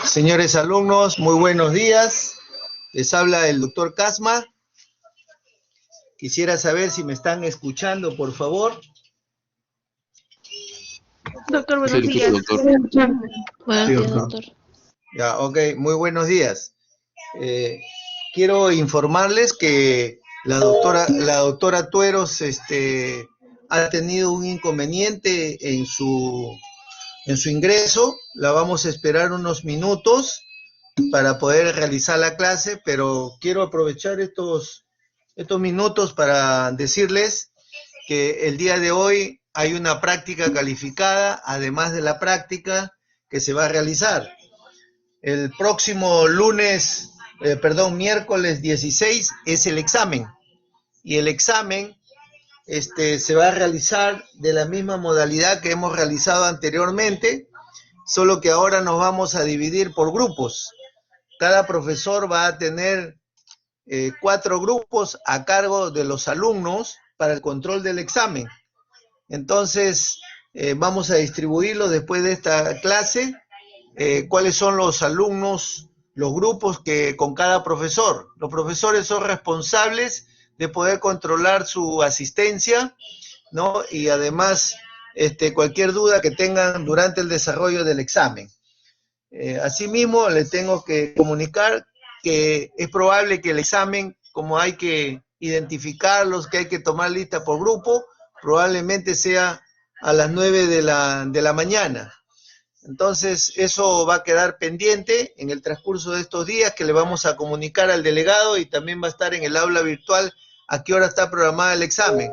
Señores alumnos, muy buenos días. Les habla el doctor Casma. Quisiera saber si me están escuchando, por favor. Doctor, Sí, buenos le escucho, días. doctor. Buenos Sí, días, doctor. doctor. Ya, ok, muy buenos días. Quiero informarles que la doctora Tueros ha tenido un inconveniente en su ingreso. La vamos a esperar unos minutos para poder realizar la clase, pero quiero aprovechar estos minutos para decirles que el día de hoy hay una práctica calificada, además de la práctica que se va a realizar. El próximo miércoles 16 es el examen, y el examen se va a realizar de la misma modalidad que hemos realizado anteriormente, solo que ahora nos vamos a dividir por grupos. Cada profesor va a tener 4 grupos a cargo de los alumnos para el control del examen. Entonces, vamos a distribuirlo después de esta clase, cuáles son los alumnos, los grupos que con cada profesor. Los profesores son responsables de poder controlar su asistencia, ¿no? Y además, cualquier duda que tengan durante el desarrollo del examen. Asimismo, les tengo que comunicar que es probable que el examen, como hay que identificarlos, que hay que tomar lista por grupo, probablemente sea a las 9 de la mañana. Entonces, eso va a quedar pendiente en el transcurso de estos días, que le vamos a comunicar al delegado, y también va a estar en el aula virtual a qué hora está programada el examen.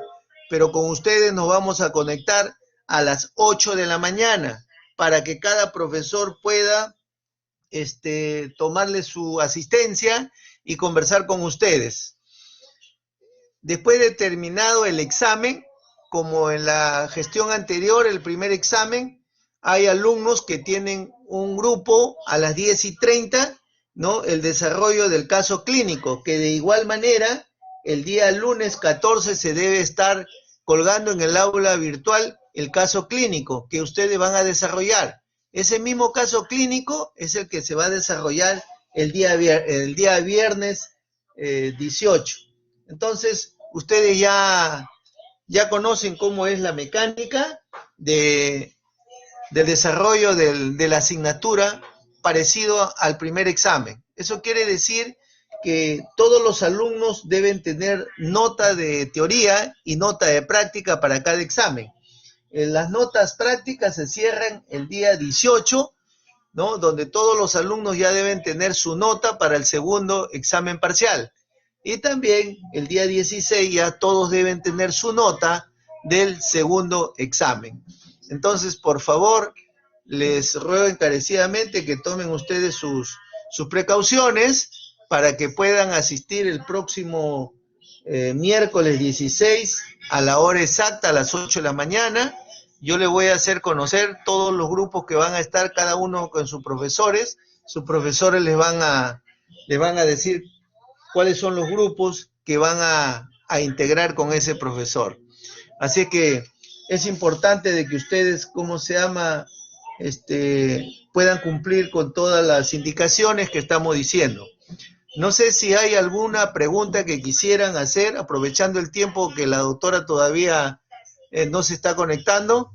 Pero con ustedes nos vamos a conectar a las 8 de la mañana para que cada profesor pueda tomarle su asistencia y conversar con ustedes. Después de terminado el examen, como en la gestión anterior, el primer examen, hay alumnos que tienen un grupo a las 10:30, ¿no? El desarrollo del caso clínico, que de igual manera el día lunes 14 se debe estar colgando en el aula virtual el caso clínico que ustedes van a desarrollar. Ese mismo caso clínico es el que se va a desarrollar el día viernes 18. Entonces, ustedes ya conocen cómo es la mecánica del desarrollo de la asignatura, parecido al primer examen. Eso quiere decir que todos los alumnos deben tener nota de teoría y nota de práctica para cada examen. Las notas prácticas se cierran el día 18, ¿no? Donde todos los alumnos ya deben tener su nota para el segundo examen parcial. Y también el día 16 ya todos deben tener su nota del segundo examen. Entonces, por favor, les ruego encarecidamente que tomen ustedes sus precauciones para que puedan asistir el próximo miércoles 16 a la hora exacta, a las 8 de la mañana. Yo le voy a hacer conocer todos los grupos que van a estar, cada uno con sus profesores. Sus profesores les van a decir cuáles son los grupos que van a integrar con ese profesor. Así que es importante de que ustedes, puedan cumplir con todas las indicaciones que estamos diciendo. No sé si hay alguna pregunta que quisieran hacer, aprovechando el tiempo que la doctora todavía no se está conectando.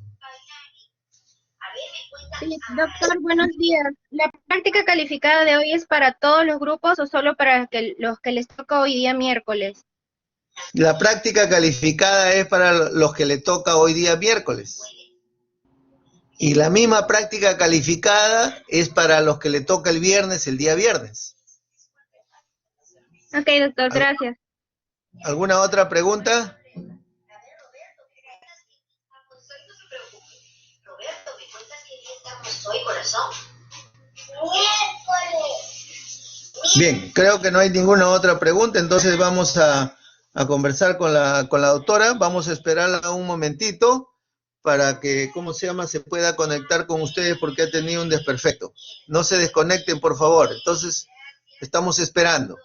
Sí, doctor, buenos días. ¿La práctica calificada de hoy es para todos los grupos o solo para los que les toca hoy día miércoles? La práctica calificada es para los que le toca hoy día miércoles. Y la misma práctica calificada es para los que le toca el viernes, el día viernes. Ok, doctor, gracias. ¿Alguna otra pregunta? Bien, creo que no hay ninguna otra pregunta, entonces vamos a conversar con la doctora. Vamos a esperarla un momentito para que, se pueda conectar con ustedes, porque ha tenido un desperfecto. No se desconecten, por favor. Entonces, estamos esperando.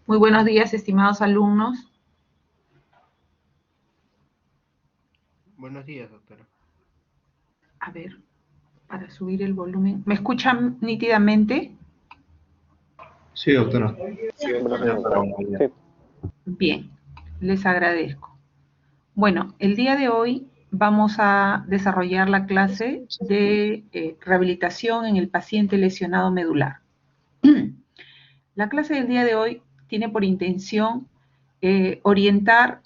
Muy buenos días, estimados alumnos. Buenos días, doctora. A ver, para subir el volumen. ¿Me escuchan nítidamente? Sí, doctora. Sí, doctora. Sí. Bien, les agradezco. Bueno, el día de hoy vamos a desarrollar la clase de rehabilitación en el paciente lesionado medular. La clase del día de hoy tiene por intención orientarlos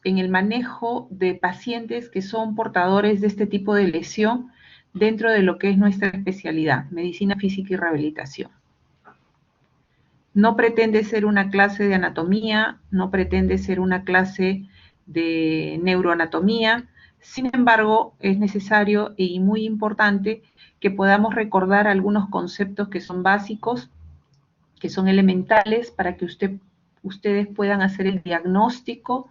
en el manejo de pacientes que son portadores de este tipo de lesión dentro de lo que es nuestra especialidad, medicina física y rehabilitación. No pretende ser una clase de anatomía, no pretende ser una clase de neuroanatomía, sin embargo, es necesario y muy importante que podamos recordar algunos conceptos que son básicos, que son elementales para que ustedes puedan hacer el diagnóstico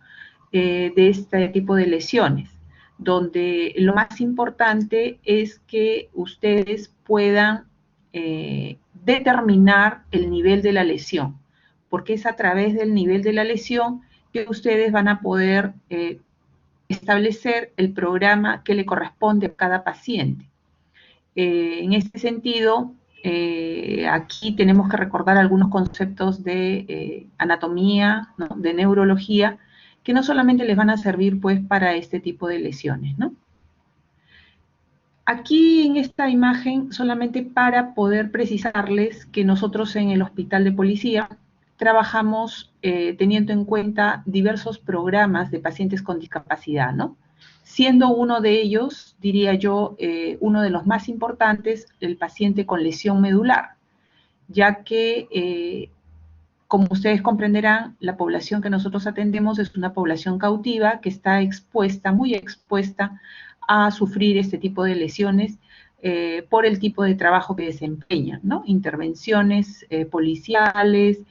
de este tipo de lesiones, donde lo más importante es que ustedes puedan determinar el nivel de la lesión, porque es a través del nivel de la lesión que ustedes van a poder establecer el programa que le corresponde a cada paciente. En este sentido, aquí tenemos que recordar algunos conceptos de anatomía, ¿no?, de neurología, que no solamente les van a servir pues para este tipo de lesiones, ¿no? Aquí en esta imagen, solamente para poder precisarles que nosotros en el Hospital de Policía trabajamos teniendo en cuenta diversos programas de pacientes con discapacidad, ¿no? Siendo uno de ellos, diría yo, uno de los más importantes, el paciente con lesión medular, ya que, como ustedes comprenderán, la población que nosotros atendemos es una población cautiva que está expuesta, muy expuesta a sufrir este tipo de lesiones por el tipo de trabajo que desempeñan, ¿no? Intervenciones policiales,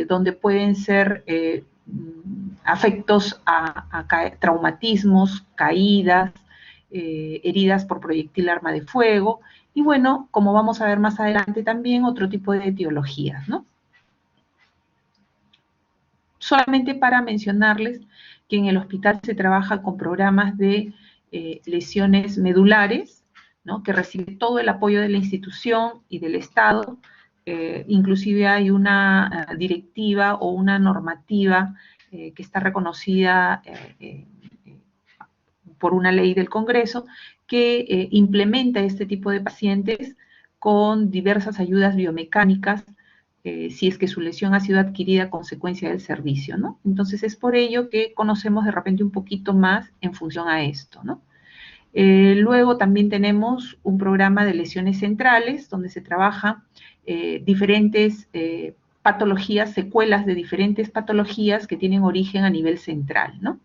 donde pueden ser afectos a traumatismos, caídas, heridas por proyectil arma de fuego, y bueno, como vamos a ver más adelante también, otro tipo de etiologías, ¿no? Solamente para mencionarles que en el hospital se trabaja con programas de lesiones medulares, ¿no?, que recibe todo el apoyo de la institución y del Estado. Inclusive hay una directiva o una normativa que está reconocida por una ley del Congreso que implementa este tipo de pacientes con diversas ayudas biomecánicas, si es que su lesión ha sido adquirida a consecuencia del servicio, ¿no? Entonces es por ello que conocemos de repente un poquito más en función a esto, ¿no? Luego también tenemos un programa de lesiones centrales, donde se trabaja diferentes patologías, secuelas de diferentes patologías que tienen origen a nivel central, ¿no?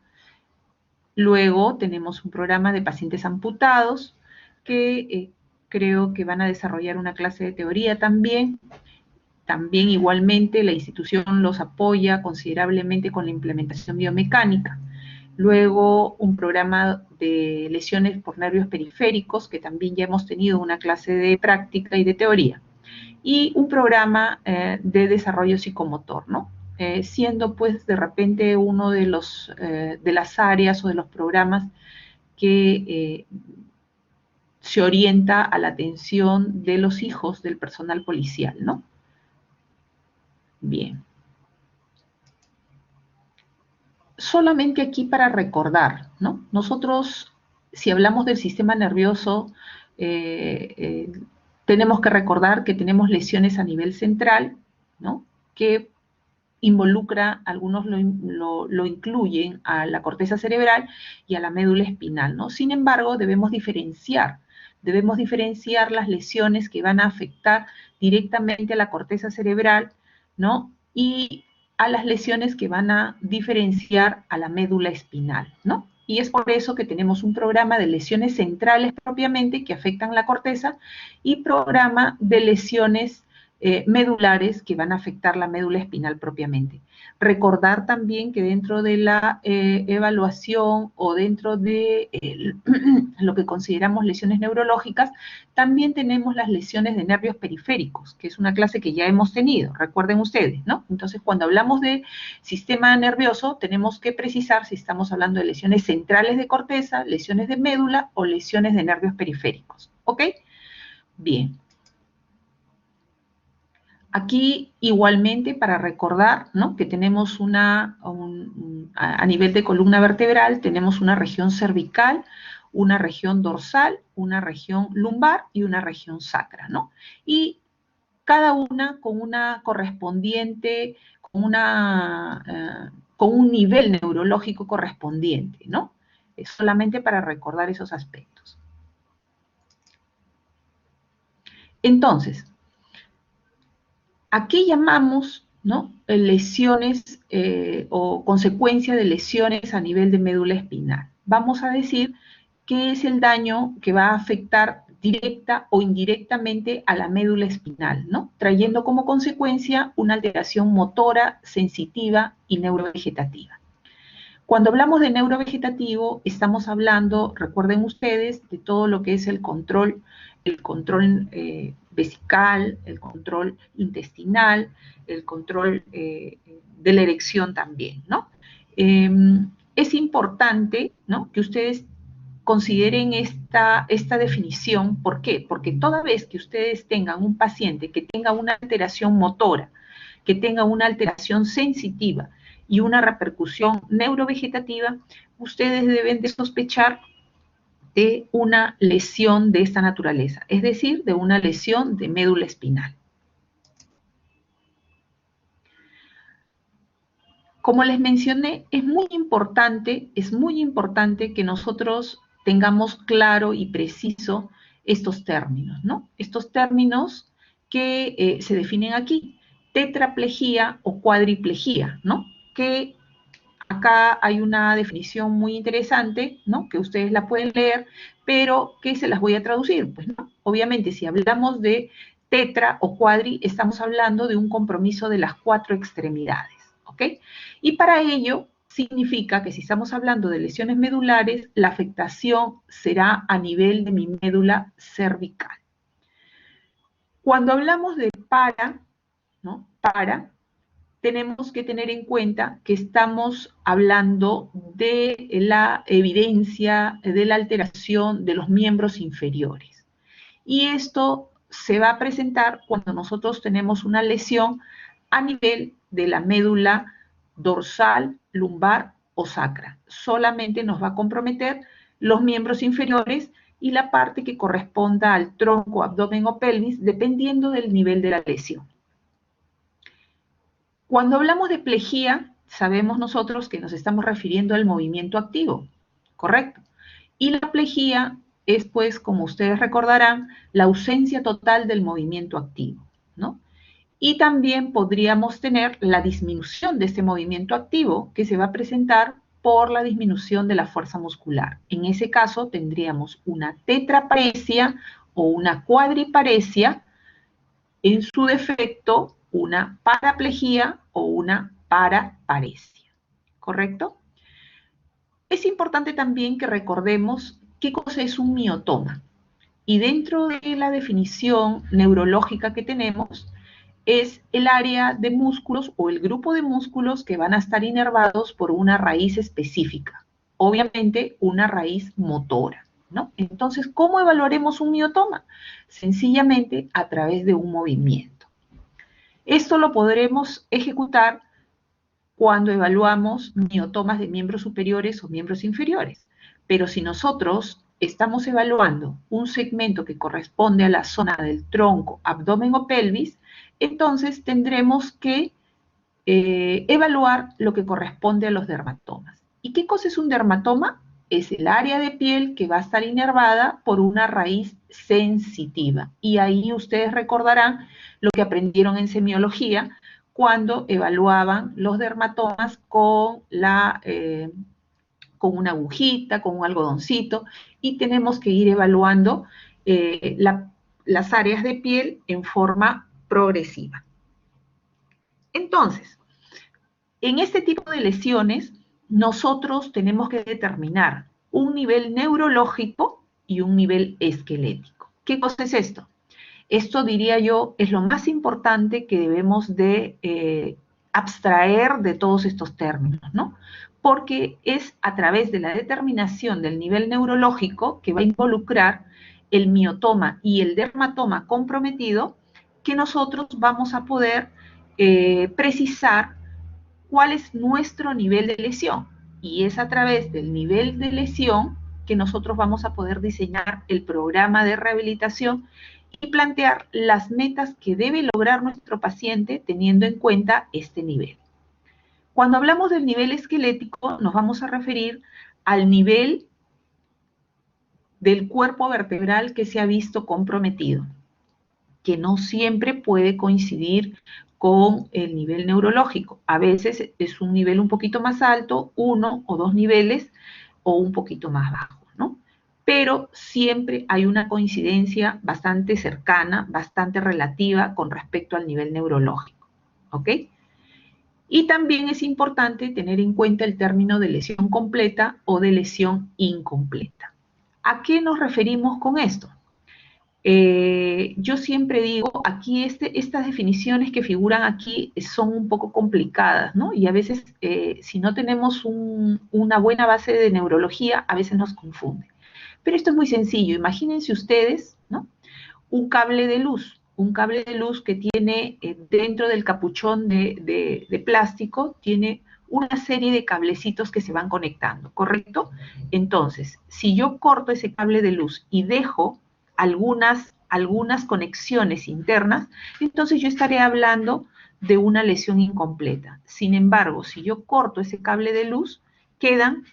Luego tenemos un programa de pacientes amputados, que creo que van a desarrollar una clase de teoría también. También igualmente la institución los apoya considerablemente con la implementación biomecánica. Luego un programa de lesiones por nervios periféricos, que también ya hemos tenido una clase de práctica y de teoría. Y un programa de desarrollo psicomotor, ¿no? Siendo pues de repente uno de las áreas o de los programas que se orienta a la atención de los hijos del personal policial, ¿no? Bien. Solamente aquí para recordar, ¿no? Nosotros, si hablamos del sistema nervioso, tenemos que recordar que tenemos lesiones a nivel central, ¿no?, que involucra, algunos lo incluyen a la corteza cerebral y a la médula espinal, ¿no? Sin embargo, debemos diferenciar las lesiones que van a afectar directamente a la corteza cerebral, ¿no?, y a las lesiones que van a diferenciar a la médula espinal, ¿no? Y es por eso que tenemos un programa de lesiones centrales propiamente que afectan la corteza y programa de lesiones medulares que van a afectar la médula espinal propiamente. Recordar también que dentro de la evaluación o dentro de lo que consideramos lesiones neurológicas, también tenemos las lesiones de nervios periféricos, que es una clase que ya hemos tenido, recuerden ustedes, ¿no? Entonces, cuando hablamos de sistema nervioso, tenemos que precisar si estamos hablando de lesiones centrales de corteza, lesiones de médula o lesiones de nervios periféricos, ¿ok? Bien. Aquí igualmente para recordar, ¿no?, que tenemos a nivel de columna vertebral, tenemos una región cervical, una región dorsal, una región lumbar y una región sacra, ¿no? Y cada una con una correspondiente, con un nivel neurológico correspondiente, ¿no? Es solamente para recordar esos aspectos. Entonces, ¿a qué llamamos, ¿no?, lesiones o consecuencia de lesiones a nivel de médula espinal? Vamos a decir que es el daño que va a afectar directa o indirectamente a la médula espinal, ¿no?, trayendo como consecuencia una alteración motora, sensitiva y neurovegetativa. Cuando hablamos de neurovegetativo, estamos hablando, recuerden ustedes, de todo lo que es el control vesical, el control intestinal, el control de la erección también, ¿no? Es importante, ¿no?, que ustedes consideren esta definición. ¿Por qué? Porque toda vez que ustedes tengan un paciente que tenga una alteración motora, que tenga una alteración sensitiva y una repercusión neurovegetativa, ustedes deben de sospechar de una lesión de esta naturaleza, es decir, de una lesión de médula espinal. Como les mencioné, es muy importante que nosotros tengamos claro y preciso estos términos, ¿no? Estos términos que se definen aquí, tetraplegia o cuadriplegia, ¿no? Que acá hay una definición muy interesante, ¿no?, que ustedes la pueden leer, pero que se las voy a traducir. Pues, ¿no? Obviamente, si hablamos de tetra o cuadri, estamos hablando de un compromiso de las 4 extremidades, ¿ok? Y para ello significa que si estamos hablando de lesiones medulares, la afectación será a nivel de mi médula cervical. Cuando hablamos de ¿no?, tenemos que tener en cuenta que estamos hablando de la evidencia de la alteración de los miembros inferiores. Y esto se va a presentar cuando nosotros tenemos una lesión a nivel de la médula dorsal, lumbar o sacra. Solamente nos va a comprometer los miembros inferiores y la parte que corresponda al tronco, abdomen o pelvis, dependiendo del nivel de la lesión. Cuando hablamos de plejía, sabemos nosotros que nos estamos refiriendo al movimiento activo, ¿correcto? Y la plejía es, pues, como ustedes recordarán, la ausencia total del movimiento activo, ¿no? Y también podríamos tener la disminución de este movimiento activo que se va a presentar por la disminución de la fuerza muscular. En ese caso tendríamos una tetraparesia o una cuadriparesia, en su defecto una paraplejía o una paraparesia, ¿correcto? Es importante también que recordemos qué cosa es un miotoma. Y dentro de la definición neurológica que tenemos, es el área de músculos o el grupo de músculos que van a estar inervados por una raíz específica. Obviamente, una raíz motora, ¿no? Entonces, ¿cómo evaluaremos un miotoma? Sencillamente a través de un movimiento. Esto lo podremos ejecutar cuando evaluamos miotomas de miembros superiores o miembros inferiores. Pero si nosotros estamos evaluando un segmento que corresponde a la zona del tronco, abdomen o pelvis, entonces tendremos que evaluar lo que corresponde a los dermatomas. ¿Y qué cosa es un dermatoma? Es el área de piel que va a estar inervada por una raíz sensitiva. Y ahí ustedes recordarán lo que aprendieron en semiología cuando evaluaban los dermatomas con una agujita, con un algodoncito, y tenemos que ir evaluando las áreas de piel en forma progresiva. Entonces, en este tipo de lesiones, nosotros tenemos que determinar un nivel neurológico y un nivel esquelético. ¿Qué cosa es esto? Esto, diría yo, es lo más importante que debemos de abstraer de todos estos términos, ¿no? Porque es a través de la determinación del nivel neurológico que va a involucrar el miotoma y el dermatoma comprometido que nosotros vamos a poder precisar cuál es nuestro nivel de lesión. Y es a través del nivel de lesión que nosotros vamos a poder diseñar el programa de rehabilitación y plantear las metas que debe lograr nuestro paciente teniendo en cuenta este nivel. Cuando hablamos del nivel esquelético, nos vamos a referir al nivel del cuerpo vertebral que se ha visto comprometido, que no siempre puede coincidir con el nivel neurológico. A veces es un nivel un poquito más alto, 1 o 2 niveles, o un poquito más bajo, ¿no? Pero siempre hay una coincidencia bastante cercana, bastante relativa con respecto al nivel neurológico, ¿ok? Y también es importante tener en cuenta el término de lesión completa o de lesión incompleta. ¿A qué nos referimos con esto? Yo siempre digo, aquí estas definiciones que figuran aquí son un poco complicadas, ¿no? Y a veces, si no tenemos una buena base de neurología, a veces nos confunde. Pero esto es muy sencillo. Imagínense ustedes, ¿no? Un cable de luz que tiene dentro del capuchón de plástico, tiene una serie de cablecitos que se van conectando, ¿correcto? Entonces, si yo corto ese cable de luz y dejo algunas conexiones internas, entonces yo estaré hablando de una lesión incompleta. Sin embargo, si yo corto ese cable de luz, quedan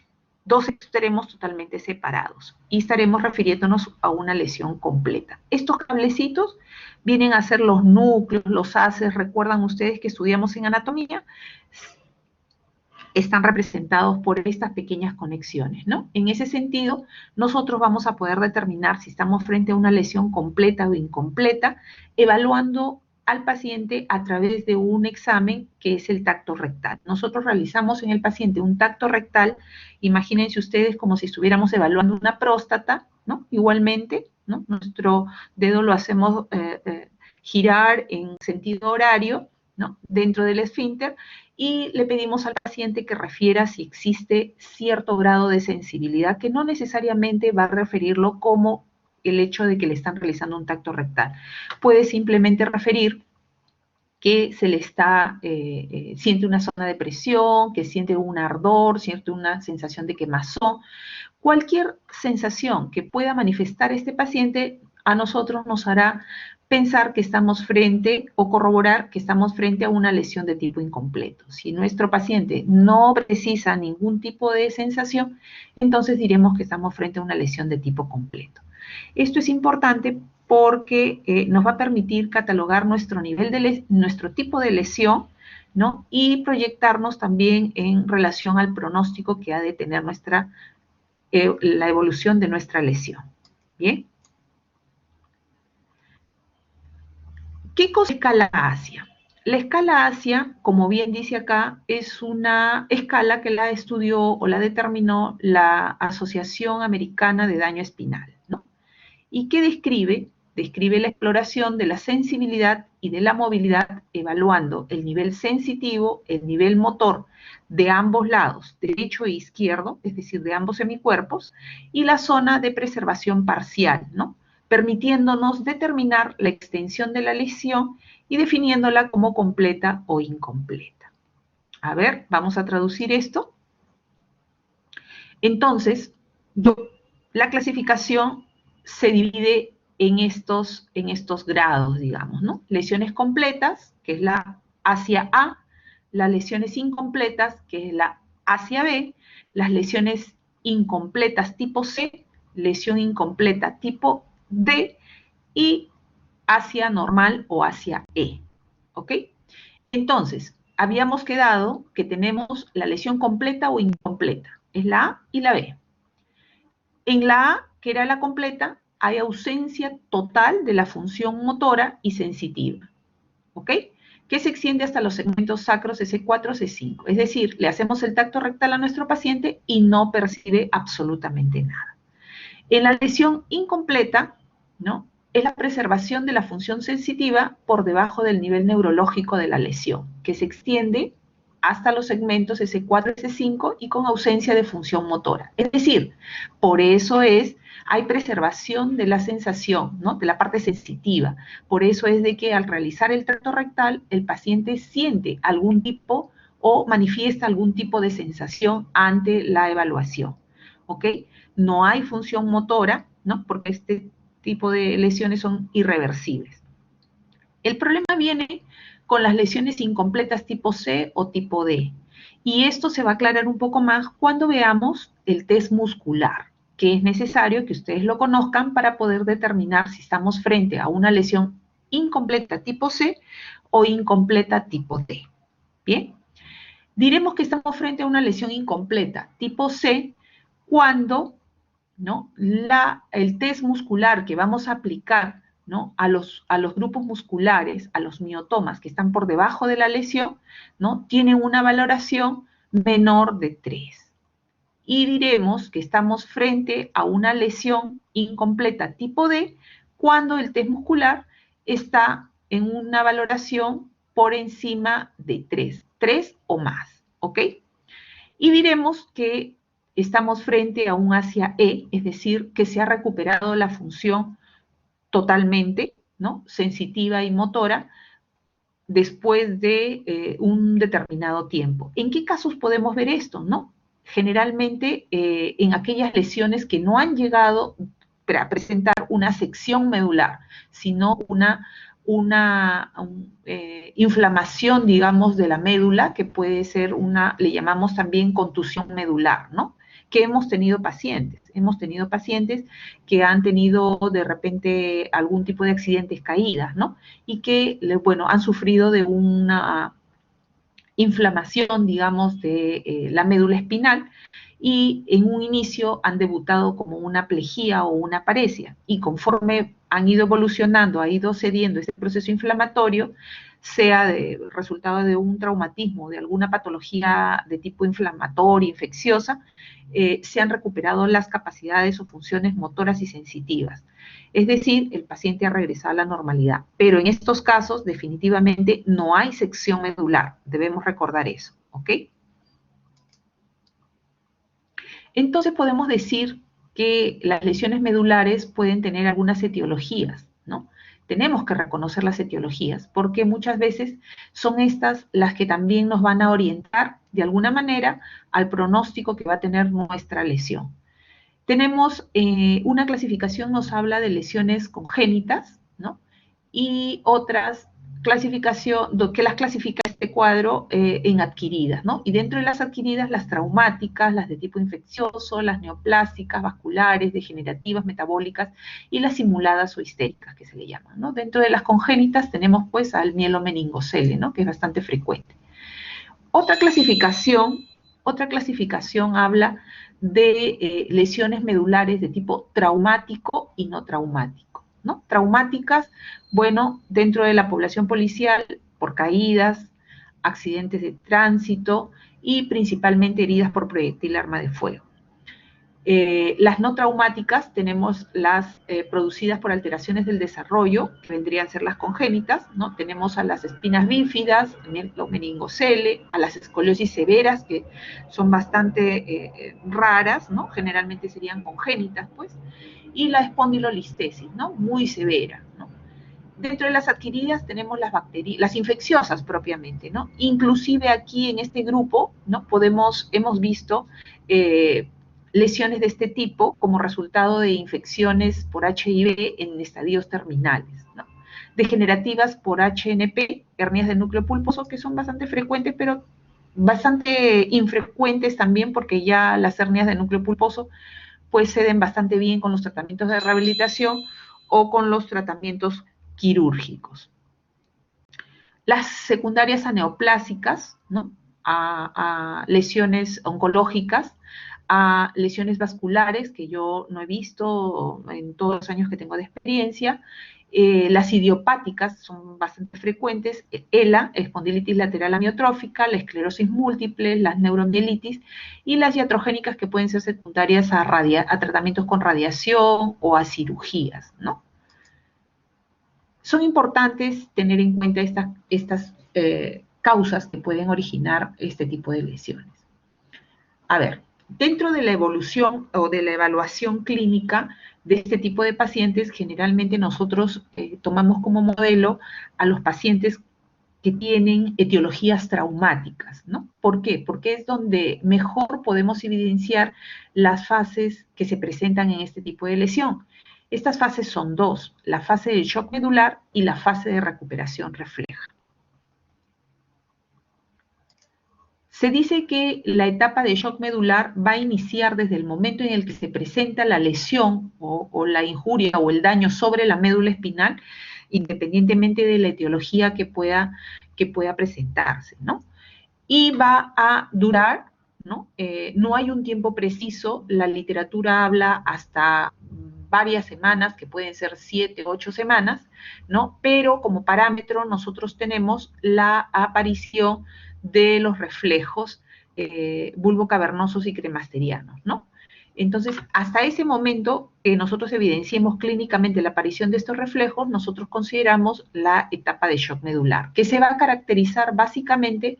dos extremos totalmente separados y estaremos refiriéndonos a una lesión completa. Estos cablecitos vienen a ser los núcleos, los haces, recuerdan ustedes que estudiamos en anatomía, están representados por estas pequeñas conexiones, ¿no? En ese sentido, nosotros vamos a poder determinar si estamos frente a una lesión completa o incompleta, evaluando al paciente a través de un examen que es el tacto rectal. Nosotros realizamos en el paciente un tacto rectal, imagínense ustedes como si estuviéramos evaluando una próstata, ¿no? Igualmente, ¿no? Nuestro dedo lo hacemos girar en sentido horario, ¿no? Dentro del esfínter, y le pedimos al paciente que refiera si existe cierto grado de sensibilidad, que no necesariamente va a referirlo como el hecho de que le están realizando un tacto rectal. Puede simplemente referir que se le está, siente una zona de presión, que siente un ardor, siente una sensación de quemazón. Cualquier sensación que pueda manifestar este paciente a nosotros nos hará pensar que estamos frente o corroborar que estamos frente a una lesión de tipo incompleto. Si nuestro paciente no precisa ningún tipo de sensación, entonces diremos que estamos frente a una lesión de tipo completo. Esto es importante porque nos va a permitir catalogar nuestro nivel nuestro tipo de lesión, ¿no? Y proyectarnos también en relación al pronóstico que ha de tener la evolución de nuestra lesión. ¿Bien? ¿Qué cosa es escala ASIA? La escala ASIA, como bien dice acá, es una escala que la estudió o la determinó la Asociación Americana de Daño Espinal, ¿no? ¿Y qué describe? Describe la exploración de la sensibilidad y de la movilidad, evaluando el nivel sensitivo, el nivel motor de ambos lados, derecho e izquierdo, es decir, de ambos semicuerpos, y la zona de preservación parcial, ¿no? Permitiéndonos determinar la extensión de la lesión y definiéndola como completa o incompleta. A ver, vamos a traducir esto. Entonces, la clasificación se divide en estos grados, digamos, ¿no? Lesiones completas, que es la hacia A, las lesiones incompletas, que es la hacia B, las lesiones incompletas tipo C, lesión incompleta tipo D y hacia normal o hacia E, ¿ok? Entonces, habíamos quedado que tenemos la lesión completa o incompleta, es la A y la B. En la A, que era la completa, hay ausencia total de la función motora y sensitiva. ¿ok? Que se extiende hasta los segmentos sacros C4, C5. Es decir, le hacemos el tacto rectal a nuestro paciente y no percibe absolutamente nada. En la lesión incompleta, ¿no?, es la preservación de la función sensitiva por debajo del nivel neurológico de la lesión, que se extiende hasta los segmentos S4 y S5 y con ausencia de función motora. Es decir, por eso hay preservación de la sensación, ¿no?, de la parte sensitiva. Por eso es de que al realizar el tracto rectal, el paciente siente algún tipo o manifiesta algún tipo de sensación ante la evaluación, ¿ok? No hay función motora, ¿no?, porque este tipo de lesiones son irreversibles. El problema viene con las lesiones incompletas tipo C o tipo D. Y esto se va a aclarar un poco más cuando veamos el test muscular, que es necesario que ustedes lo conozcan para poder determinar si estamos frente a una lesión incompleta tipo C o incompleta tipo D. Bien, diremos que estamos frente a una lesión incompleta tipo C cuando, ¿no?, el test muscular que vamos a aplicar, ¿no?, a los grupos musculares, a los miotomas que están por debajo de la lesión, ¿no?, tienen una valoración menor de 3. Y diremos que estamos frente a una lesión incompleta tipo D cuando el test muscular está en una valoración por encima de 3 o más, ¿ok? Y diremos que estamos frente a un Asia E, es decir, que se ha recuperado la función totalmente, ¿no?, sensitiva y motora después de un determinado tiempo. ¿En qué casos podemos ver esto, no? Generalmente en aquellas lesiones que no han llegado a presentar una sección medular, sino una inflamación, digamos, de la médula, que puede ser le llamamos también contusión medular, ¿no? Que hemos tenido pacientes que han tenido de repente algún tipo de accidentes, caídas, ¿no? Y que, bueno, han sufrido de una inflamación, digamos, de la médula espinal, y en un inicio han debutado como una plejía o una paresia, y conforme han ido evolucionando, ha ido cediendo ese proceso inflamatorio, sea de resultado de un traumatismo, de alguna patología de tipo inflamatoria, infecciosa, se han recuperado las capacidades o funciones motoras y sensitivas. Es decir, el paciente ha regresado a la normalidad. Pero en estos casos, definitivamente, no hay sección medular. Debemos recordar eso, ¿ok? Entonces podemos decir que las lesiones medulares pueden tener algunas etiologías, ¿no? Tenemos que reconocer las etiologías, porque muchas veces son estas las que también nos van a orientar, de alguna manera, al pronóstico que va a tener nuestra lesión. Tenemos una clasificación, nos habla de lesiones congénitas, ¿no? Y otras clasificación, que las clasifica este cuadro en adquiridas, ¿no? Y dentro de las adquiridas, las traumáticas, las de tipo infeccioso, las neoplásicas, vasculares, degenerativas, metabólicas, y las simuladas o histéricas, que se le llaman, ¿no? Dentro de las congénitas tenemos, pues, al mielomeningocele, ¿no?, que es bastante frecuente. Otra clasificación habla de lesiones medulares de tipo traumático y no traumático, ¿no? Traumáticas, bueno, dentro de la población policial, por caídas, accidentes de tránsito y principalmente heridas por proyectil arma de fuego. Las no traumáticas tenemos las producidas por alteraciones del desarrollo, que vendrían a ser las congénitas, ¿no? Tenemos a las espinas bífidas, los meningocele, a las escoliosis severas, que son bastante raras, ¿no? Generalmente serían congénitas, pues, y la espondilolistesis, ¿no?, muy severa, ¿no? Dentro de las adquiridas tenemos las infecciosas propiamente, ¿no? Inclusive aquí en este grupo, ¿no?, hemos visto lesiones de este tipo como resultado de infecciones por HIV en estadios terminales, ¿no? Degenerativas por HNP, hernias de núcleo pulposo, que son bastante frecuentes, pero bastante infrecuentes también, porque ya las hernias de núcleo pulposo pues ceden bastante bien con los tratamientos de rehabilitación o con los tratamientos quirúrgicos. Las secundarias a neoplásicas, ¿no?, a lesiones oncológicas, a lesiones vasculares, que yo no he visto en todos los años que tengo de experiencia, Las idiopáticas son bastante frecuentes, ELA, espondilitis lateral amiotrófica, la esclerosis múltiple, las neuromielitis, y las iatrogénicas que pueden ser secundarias a tratamientos con radiación o a cirugías, ¿no? Son importantes tener en cuenta estas causas que pueden originar este tipo de lesiones. A ver, dentro de la evolución o de la evaluación clínica de este tipo de pacientes, generalmente nosotros tomamos como modelo a los pacientes que tienen etiologías traumáticas, ¿no? ¿Por qué? Porque es donde mejor podemos evidenciar las fases que se presentan en este tipo de lesión. Estas fases son dos, la fase de shock medular y la fase de recuperación refleja. Se dice que la etapa de shock medular va a iniciar desde el momento en el que se presenta la lesión o la injuria o el daño sobre la médula espinal, independientemente de la etiología que pueda presentarse, ¿no? Y va a durar, ¿no? No hay un tiempo preciso, la literatura habla hasta varias semanas, que pueden ser 7, 8 semanas, ¿no? Pero como parámetro nosotros tenemos la aparición de los reflejos bulbocavernosos y cremasterianos, ¿no? Entonces, hasta ese momento que nosotros evidenciemos clínicamente la aparición de estos reflejos, nosotros consideramos la etapa de shock medular, que se va a caracterizar básicamente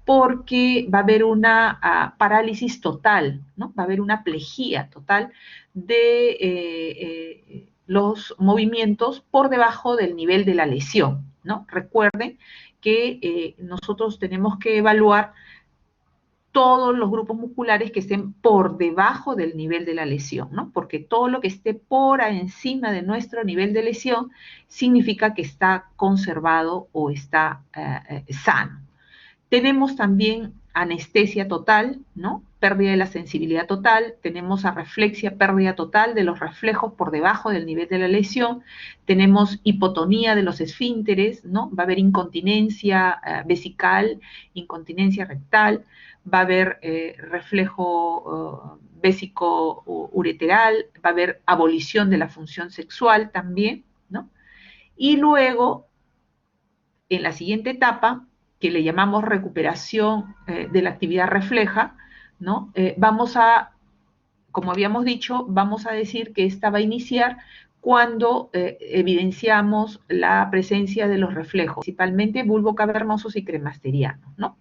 porque va a haber una parálisis total, ¿no? Va a haber una plejía total de los movimientos por debajo del nivel de la lesión, ¿no? Recuerden que nosotros tenemos que evaluar todos los grupos musculares que estén por debajo del nivel de la lesión, ¿no? Porque todo lo que esté por encima de nuestro nivel de lesión significa que está conservado o está sano. Tenemos también anestesia total, ¿no? Pérdida de la sensibilidad total, tenemos arreflexia, pérdida total de los reflejos por debajo del nivel de la lesión, tenemos hipotonía de los esfínteres, ¿no? Va a haber incontinencia vesical, incontinencia rectal, va a haber reflejo vésico-ureteral, va a haber abolición de la función sexual también, ¿no? Y luego, en la siguiente etapa, que le llamamos recuperación de la actividad refleja, ¿no? Vamos a, como habíamos dicho, vamos a decir que esta va a iniciar cuando evidenciamos la presencia de los reflejos, principalmente bulbocavernosos y cremasterianos, ¿no?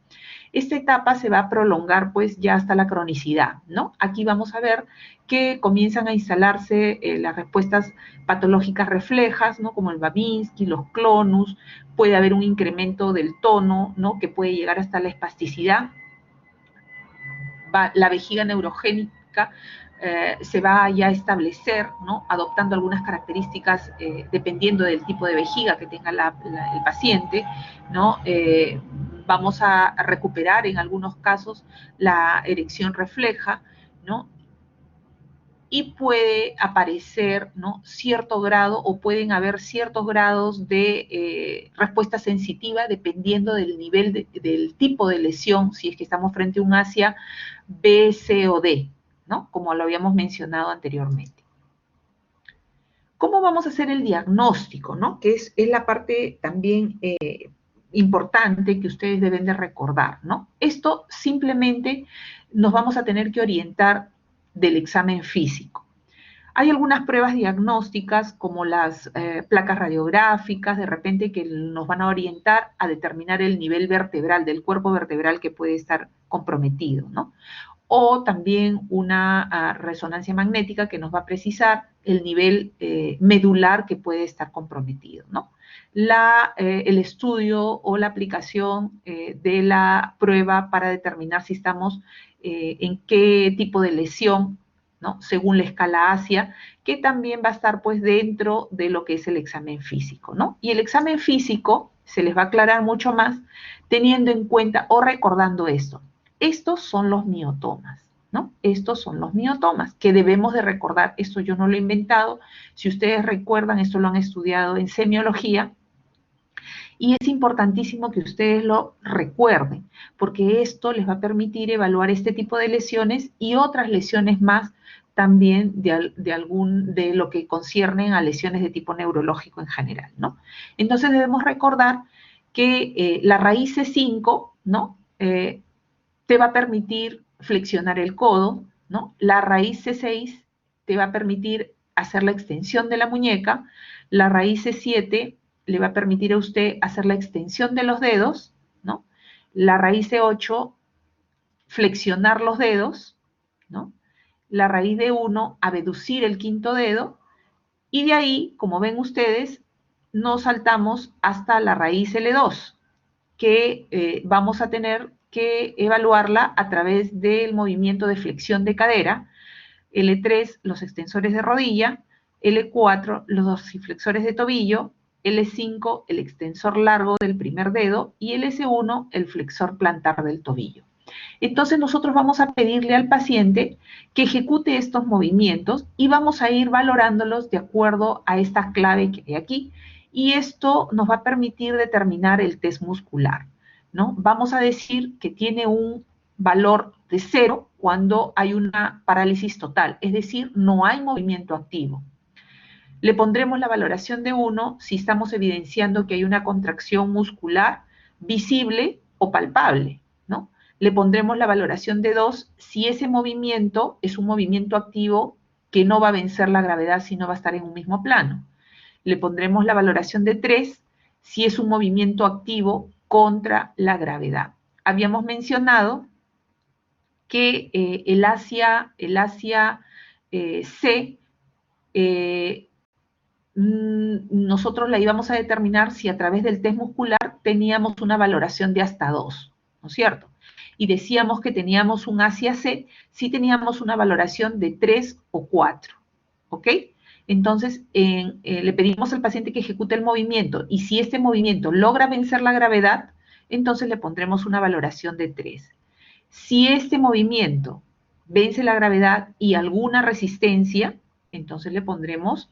Esta etapa se va a prolongar pues ya hasta la cronicidad, ¿no? Aquí vamos a ver que comienzan a instalarse las respuestas patológicas reflejas, ¿no? Como el Babinski, los clonus, puede haber un incremento del tono, ¿no? Que puede llegar hasta la espasticidad. La vejiga neurogénica se va ya a establecer, ¿no? Adoptando algunas características dependiendo del tipo de vejiga que tenga el paciente, ¿no? Vamos a recuperar en algunos casos la erección refleja, ¿no? Y puede aparecer, ¿no? Cierto grado o pueden haber ciertos grados de respuesta sensitiva dependiendo del nivel del tipo de lesión, si es que estamos frente a un ASIA B, C o D, ¿no? Como lo habíamos mencionado anteriormente. ¿Cómo vamos a hacer el diagnóstico, ¿no? Que es la parte también importante que ustedes deben de recordar, ¿no? Esto simplemente nos vamos a tener que orientar del examen físico. Hay algunas pruebas diagnósticas como las placas radiográficas, de repente que nos van a orientar a determinar el nivel vertebral, del cuerpo vertebral que puede estar comprometido, ¿no? O también una resonancia magnética que nos va a precisar el nivel medular que puede estar comprometido, ¿no? El estudio o la aplicación de la prueba para determinar si estamos en qué tipo de lesión, ¿no? Según la escala ASIA, que también va a estar pues dentro de lo que es el examen físico, ¿no? Y el examen físico se les va a aclarar mucho más teniendo en cuenta o recordando esto. Estos son los miotomas, ¿no? Estos son los miotomas que debemos de recordar. Esto yo no lo he inventado. Si ustedes recuerdan, esto lo han estudiado en semiología. Y es importantísimo que ustedes lo recuerden, porque esto les va a permitir evaluar este tipo de lesiones y otras lesiones más también de lo que conciernen a lesiones de tipo neurológico en general, ¿no? Entonces debemos recordar que la raíz C5, ¿no? Te va a permitir flexionar el codo, ¿no? La raíz C6 te va a permitir hacer la extensión de la muñeca, la raíz C7 le va a permitir a usted hacer la extensión de los dedos, ¿no? La raíz C8, flexionar los dedos, ¿no? La raíz de 1, abducir el quinto dedo, y de ahí, como ven ustedes, nos saltamos hasta la raíz L2, que vamos a tener que evaluarla a través del movimiento de flexión de cadera, L3, los extensores de rodilla, L4, los dorsiflexores de tobillo, L5, el extensor largo del primer dedo, y LS1, el flexor plantar del tobillo. Entonces nosotros vamos a pedirle al paciente que ejecute estos movimientos y vamos a ir valorándolos de acuerdo a esta clave que hay aquí, y esto nos va a permitir determinar el test muscular, ¿no? Vamos a decir que tiene un valor de 0 cuando hay una parálisis total, es decir, no hay movimiento activo. Le pondremos la valoración de 1 si estamos evidenciando que hay una contracción muscular visible o palpable, ¿no? Le pondremos la valoración de 2 si ese movimiento es un movimiento activo que no va a vencer la gravedad, sino va a estar en un mismo plano. Le pondremos la valoración de 3 si es un movimiento activo contra la gravedad. Habíamos mencionado que el Asia C, nosotros la íbamos a determinar si a través del test muscular teníamos una valoración de hasta 2, ¿no es cierto? Y decíamos que teníamos un Asia C si teníamos una valoración de 3 o 4, ¿ok? Entonces, le pedimos al paciente que ejecute el movimiento, y si este movimiento logra vencer la gravedad, entonces le pondremos una valoración de 3. Si este movimiento vence la gravedad y alguna resistencia, entonces le pondremos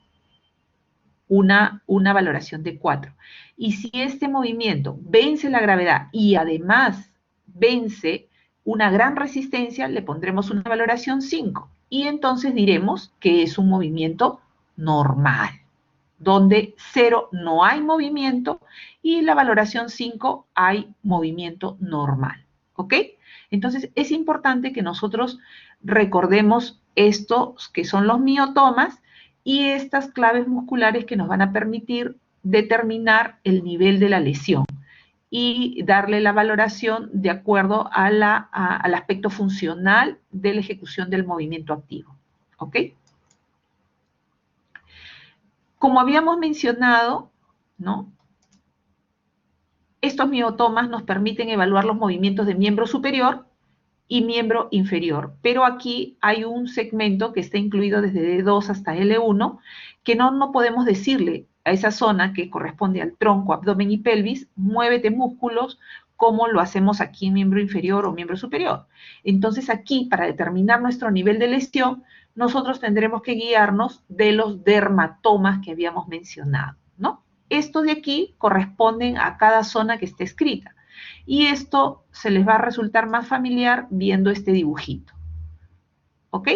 una valoración de 4. Y si este movimiento vence la gravedad y además vence una gran resistencia, le pondremos una valoración 5. Y entonces diremos que es un movimiento normal, donde 0 no hay movimiento y la valoración 5 hay movimiento normal, ¿ok? Entonces es importante que nosotros recordemos estos que son los miotomas y estas claves musculares que nos van a permitir determinar el nivel de la lesión y darle la valoración de acuerdo a al aspecto funcional de la ejecución del movimiento activo, ¿ok? Como habíamos mencionado, ¿no? Estos miotomas nos permiten evaluar los movimientos de miembro superior y miembro inferior, pero aquí hay un segmento que está incluido desde D2 hasta L1, que no podemos decirle a esa zona que corresponde al tronco, abdomen y pelvis, muévete músculos, como lo hacemos aquí en miembro inferior o miembro superior. Entonces aquí, para determinar nuestro nivel de lesión, nosotros tendremos que guiarnos de los dermatomas que habíamos mencionado, ¿no? Estos de aquí corresponden a cada zona que esté escrita. Y esto se les va a resultar más familiar viendo este dibujito, ¿ok?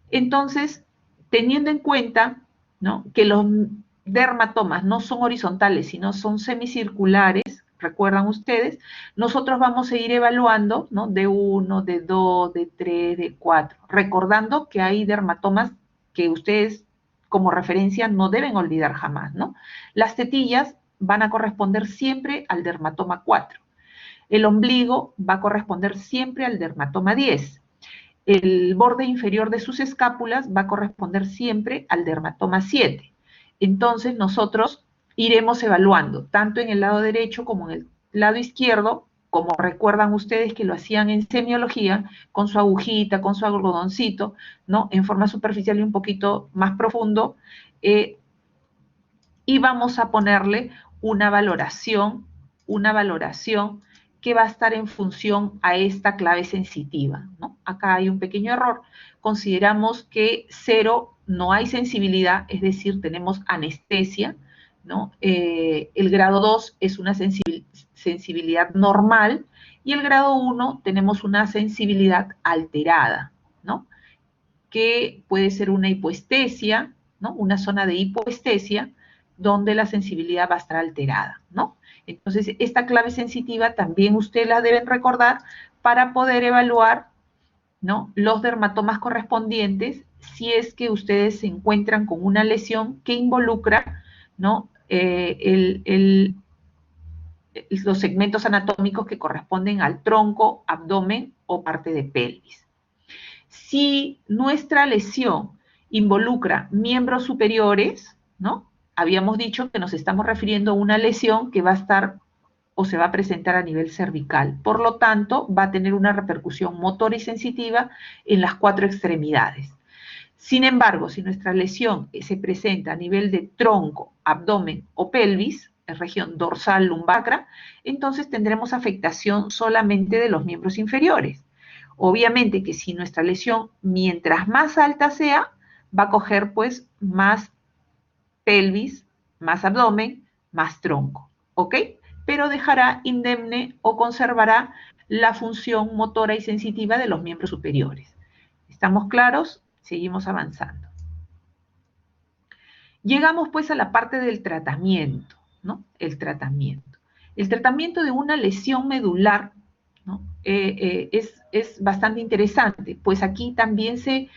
Entonces, teniendo en cuenta, ¿no?, que los dermatomas no son horizontales, sino son semicirculares, recuerdan ustedes, nosotros vamos a ir evaluando, ¿no?, de 1, de 2, de 3, de 4, recordando que hay dermatomas que ustedes como referencia no deben olvidar jamás, ¿no? Las tetillas van a corresponder siempre al dermatoma 4. El ombligo va a corresponder siempre al dermatoma 10. El borde inferior de sus escápulas va a corresponder siempre al dermatoma 7. Entonces nosotros iremos evaluando, tanto en el lado derecho como en el lado izquierdo, como recuerdan ustedes que lo hacían en semiología, con su agujita, con su algodoncito, ¿no?, en forma superficial y un poquito más profundo, y vamos a ponerle una valoración que va a estar en función a esta clave sensitiva, ¿no? Acá hay un pequeño error. Consideramos que 0 no hay sensibilidad, es decir, tenemos anestesia, ¿no? El grado 2 es una sensibilidad normal y el grado 1 tenemos una sensibilidad alterada, ¿no? que puede ser una hipoestesia, ¿no? Una zona de hipoestesia donde la sensibilidad va a estar alterada, ¿no? Entonces, esta clave sensitiva también ustedes la deben recordar para poder evaluar, ¿no?, los dermatomas correspondientes si es que ustedes se encuentran con una lesión que involucra, ¿no?, los segmentos anatómicos que corresponden al tronco, abdomen o parte de pelvis. Si nuestra lesión involucra miembros superiores, ¿no?, habíamos dicho que nos estamos refiriendo a una lesión que va a estar o se va a presentar a nivel cervical. Por lo tanto, va a tener una repercusión motora y sensitiva en las 4 extremidades. Sin embargo, si nuestra lesión se presenta a nivel de tronco, abdomen o pelvis, en región dorsal, lumbacra, entonces tendremos afectación solamente de los miembros inferiores. Obviamente que si nuestra lesión, mientras más alta sea, va a coger pues más pelvis, más abdomen, más tronco, ¿ok? Pero dejará indemne o conservará la función motora y sensitiva de los miembros superiores. ¿Estamos claros? Seguimos avanzando. Llegamos pues a la parte del tratamiento, ¿no? El tratamiento. El tratamiento de una lesión medular, ¿no?, es bastante interesante, pues aquí también se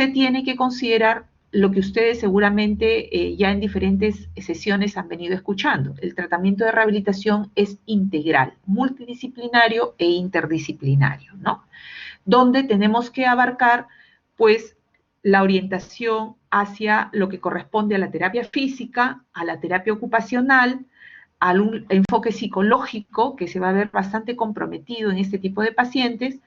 tiene que considerar lo que ustedes seguramente ya en diferentes sesiones han venido escuchando. El tratamiento de rehabilitación es integral, multidisciplinario e interdisciplinario, ¿no?, donde tenemos que abarcar, pues, la orientación hacia lo que corresponde a la terapia física, a la terapia ocupacional, al enfoque psicológico, que se va a ver bastante comprometido en este tipo de pacientes,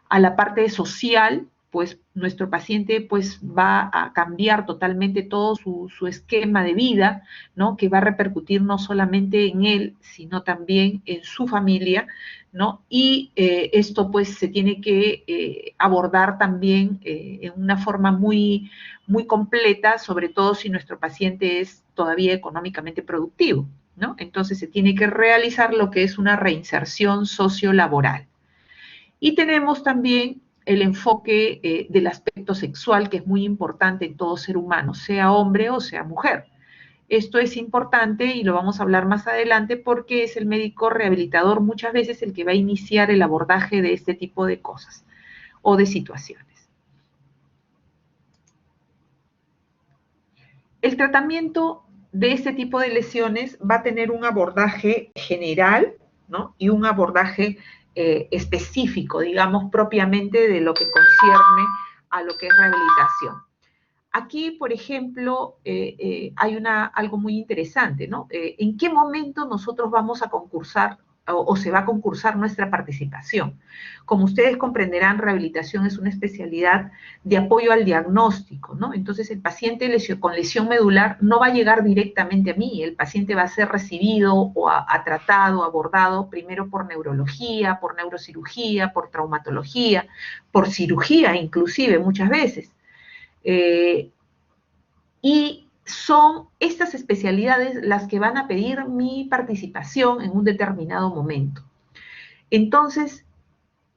a la parte social, pues nuestro paciente pues va a cambiar totalmente todo su esquema de vida, ¿no?, que va a repercutir no solamente en él, sino también en su familia, ¿no? Y esto pues se tiene que abordar también en una forma muy, muy completa, sobre todo si nuestro paciente es todavía económicamente productivo, ¿no? Entonces se tiene que realizar lo que es una reinserción sociolaboral. Y tenemos también el enfoque del aspecto sexual, que es muy importante en todo ser humano, sea hombre o sea mujer. Esto es importante y lo vamos a hablar más adelante porque es el médico rehabilitador muchas veces el que va a iniciar el abordaje de este tipo de cosas o de situaciones. El tratamiento de este tipo de lesiones va a tener un abordaje general, ¿no?, y un abordaje específico, digamos, propiamente de lo que concierne a lo que es rehabilitación. Aquí, por ejemplo, hay algo muy interesante, ¿no? ¿En qué momento nosotros vamos a concursar o se va a concursar nuestra participación? Como ustedes comprenderán, rehabilitación es una especialidad de apoyo al diagnóstico, ¿no? Entonces, el paciente con lesión medular no va a llegar directamente a mí, el paciente va a ser recibido o tratado, abordado primero por neurología, por neurocirugía, por traumatología, por cirugía inclusive muchas veces. Y son estas especialidades las que van a pedir mi participación en un determinado momento. Entonces,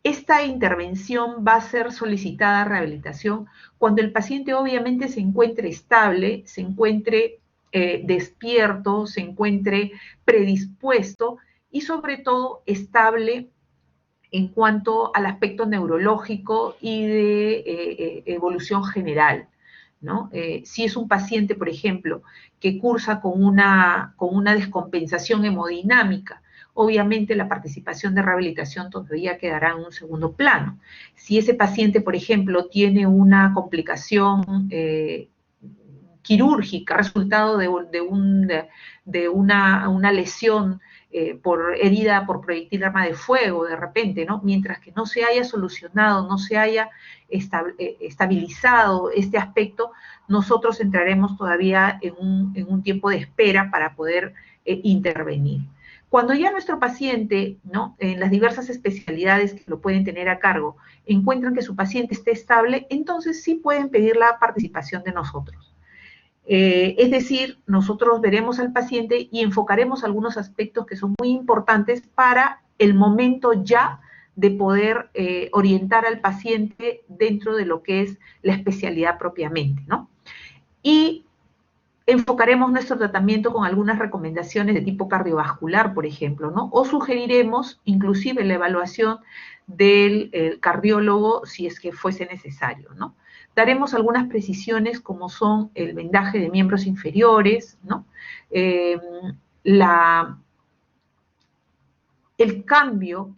esta intervención va a ser solicitada a rehabilitación cuando el paciente obviamente se encuentre estable, se encuentre despierto, se encuentre predispuesto y sobre todo estable en cuanto al aspecto neurológico y de evolución general, ¿no? Si es un paciente, por ejemplo, que cursa con una descompensación hemodinámica, obviamente la participación de rehabilitación todavía quedará en un segundo plano. Si ese paciente, por ejemplo, tiene una complicación quirúrgica, resultado de una lesión por herida por proyectil de arma de fuego de repente, ¿no?, mientras que no se haya solucionado, no se haya estabilizado este aspecto, nosotros entraremos todavía en un tiempo de espera para poder intervenir. Cuando ya nuestro paciente, ¿no?, en las diversas especialidades que lo pueden tener a cargo, encuentran que su paciente esté estable, entonces sí pueden pedir la participación de nosotros. Es decir, nosotros veremos al paciente y enfocaremos algunos aspectos que son muy importantes para el momento ya de poder orientar al paciente dentro de lo que es la especialidad propiamente, ¿no? Y enfocaremos nuestro tratamiento con algunas recomendaciones de tipo cardiovascular, por ejemplo, ¿no? O sugeriremos inclusive la evaluación del cardiólogo si es que fuese necesario, ¿no? Daremos algunas precisiones como son el vendaje de miembros inferiores, ¿no? El cambio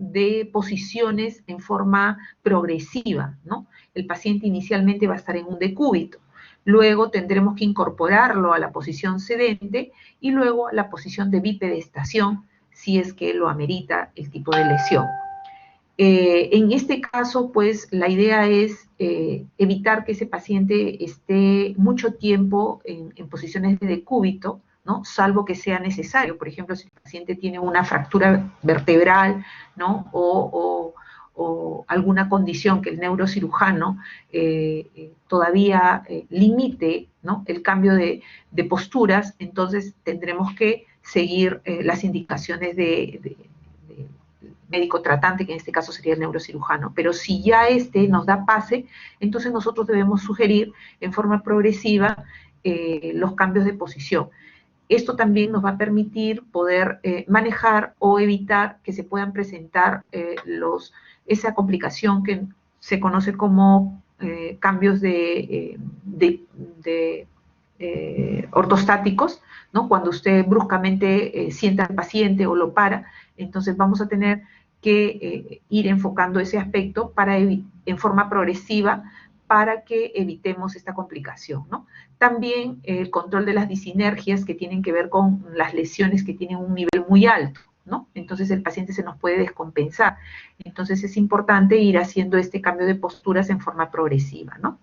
de posiciones en forma progresiva, ¿no? El paciente inicialmente va a estar en un decúbito, luego tendremos que incorporarlo a la posición sedente y luego a la posición de bipedestación si es que lo amerita el tipo de lesión. En este caso, pues, la idea es evitar que ese paciente esté mucho tiempo en posiciones de decúbito, ¿no? Salvo que sea necesario. Por ejemplo, si el paciente tiene una fractura vertebral, ¿no? O alguna condición que el neurocirujano todavía limite, ¿no? El cambio de posturas, entonces tendremos que seguir las indicaciones de médico tratante, que en este caso sería el neurocirujano. Pero si ya nos da pase, entonces nosotros debemos sugerir en forma progresiva los cambios de posición. Esto también nos va a permitir poder manejar o evitar que se puedan presentar esa complicación que se conoce como cambios ortostáticos, ¿no? Cuando usted bruscamente sienta al paciente o lo para, entonces vamos a tener que ir enfocando ese aspecto en forma progresiva para que evitemos esta complicación, ¿no? También el control de las disinergias que tienen que ver con las lesiones que tienen un nivel muy alto, ¿no? Entonces el paciente se nos puede descompensar. Entonces es importante ir haciendo este cambio de posturas en forma progresiva, ¿no?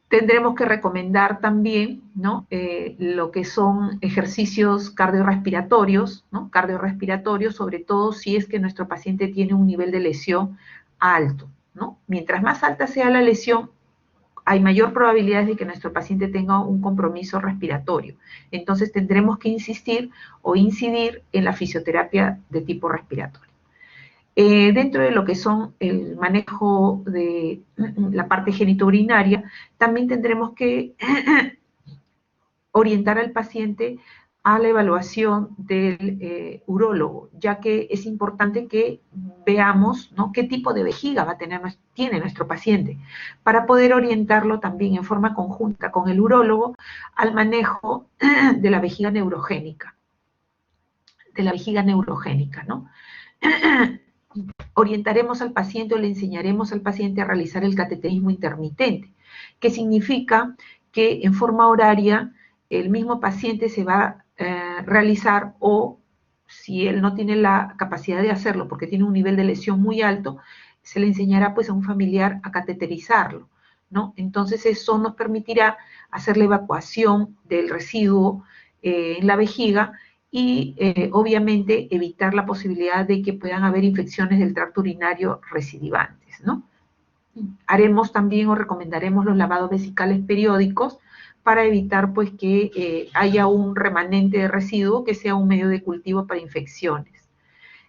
Tendremos que recomendar también, ¿no? Lo que son ejercicios cardiorrespiratorios, ¿no? Cardiorrespiratorios, sobre todo si es que nuestro paciente tiene un nivel de lesión alto, ¿no? Mientras más alta sea la lesión, hay mayor probabilidad de que nuestro paciente tenga un compromiso respiratorio. Entonces tendremos que insistir o incidir en la fisioterapia de tipo respiratorio. Dentro de lo que son el manejo de la parte genitourinaria, también tendremos que orientar al paciente a la evaluación del urólogo, ya que es importante que veamos, ¿no?, qué tipo de vejiga tiene nuestro paciente, para poder orientarlo también en forma conjunta con el urólogo al manejo de la vejiga neurogénica, ¿no? Orientaremos al paciente o le enseñaremos al paciente a realizar el cateterismo intermitente, que significa que en forma horaria el mismo paciente se va a realizar, o si él no tiene la capacidad de hacerlo porque tiene un nivel de lesión muy alto, se le enseñará pues a un familiar a cateterizarlo, ¿no? Entonces eso nos permitirá hacer la evacuación del residuo en la vejiga y obviamente evitar la posibilidad de que puedan haber infecciones del tracto urinario recidivantes, ¿no? Haremos también o recomendaremos los lavados vesicales periódicos para evitar pues que haya un remanente de residuo que sea un medio de cultivo para infecciones.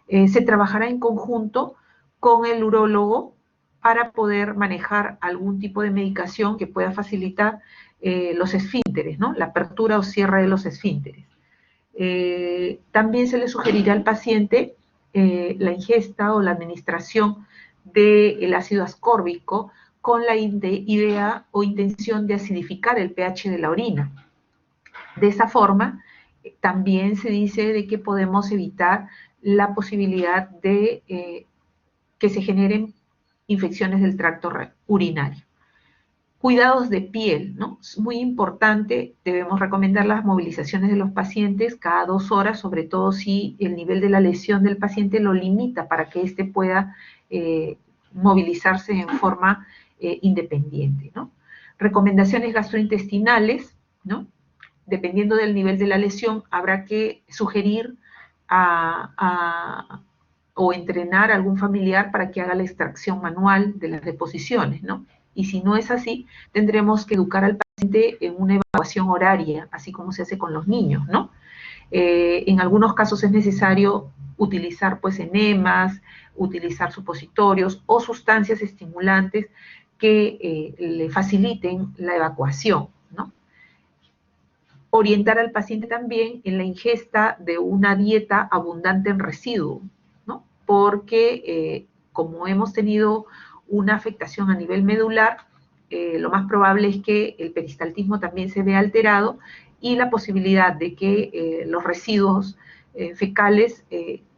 Se trabajará en conjunto con el urólogo para poder manejar algún tipo de medicación que pueda facilitar los esfínteres, ¿no? La apertura o cierre de los esfínteres. También se le sugerirá al paciente la ingesta o la administración del ácido ascórbico con la idea o intención de acidificar el pH de la orina. De esa forma, también se dice de que podemos evitar la posibilidad de que se generen infecciones del tracto urinario. Cuidados de piel, ¿no? Es muy importante, debemos recomendar las movilizaciones de los pacientes cada 2 horas, sobre todo si el nivel de la lesión del paciente lo limita para que éste pueda movilizarse en forma independiente, ¿no? Recomendaciones gastrointestinales, ¿no? Dependiendo del nivel de la lesión, habrá que sugerir o entrenar a algún familiar para que haga la extracción manual de las deposiciones, ¿no? Y si no es así, tendremos que educar al paciente en una evacuación horaria, así como se hace con los niños, ¿no? En algunos casos es necesario utilizar pues enemas, utilizar supositorios o sustancias estimulantes que le faciliten la evacuación, ¿no? Orientar al paciente también en la ingesta de una dieta abundante en residuos, ¿no? Porque como hemos tenido una afectación a nivel medular, lo más probable es que el peristaltismo también se vea alterado y la posibilidad de que los residuos fecales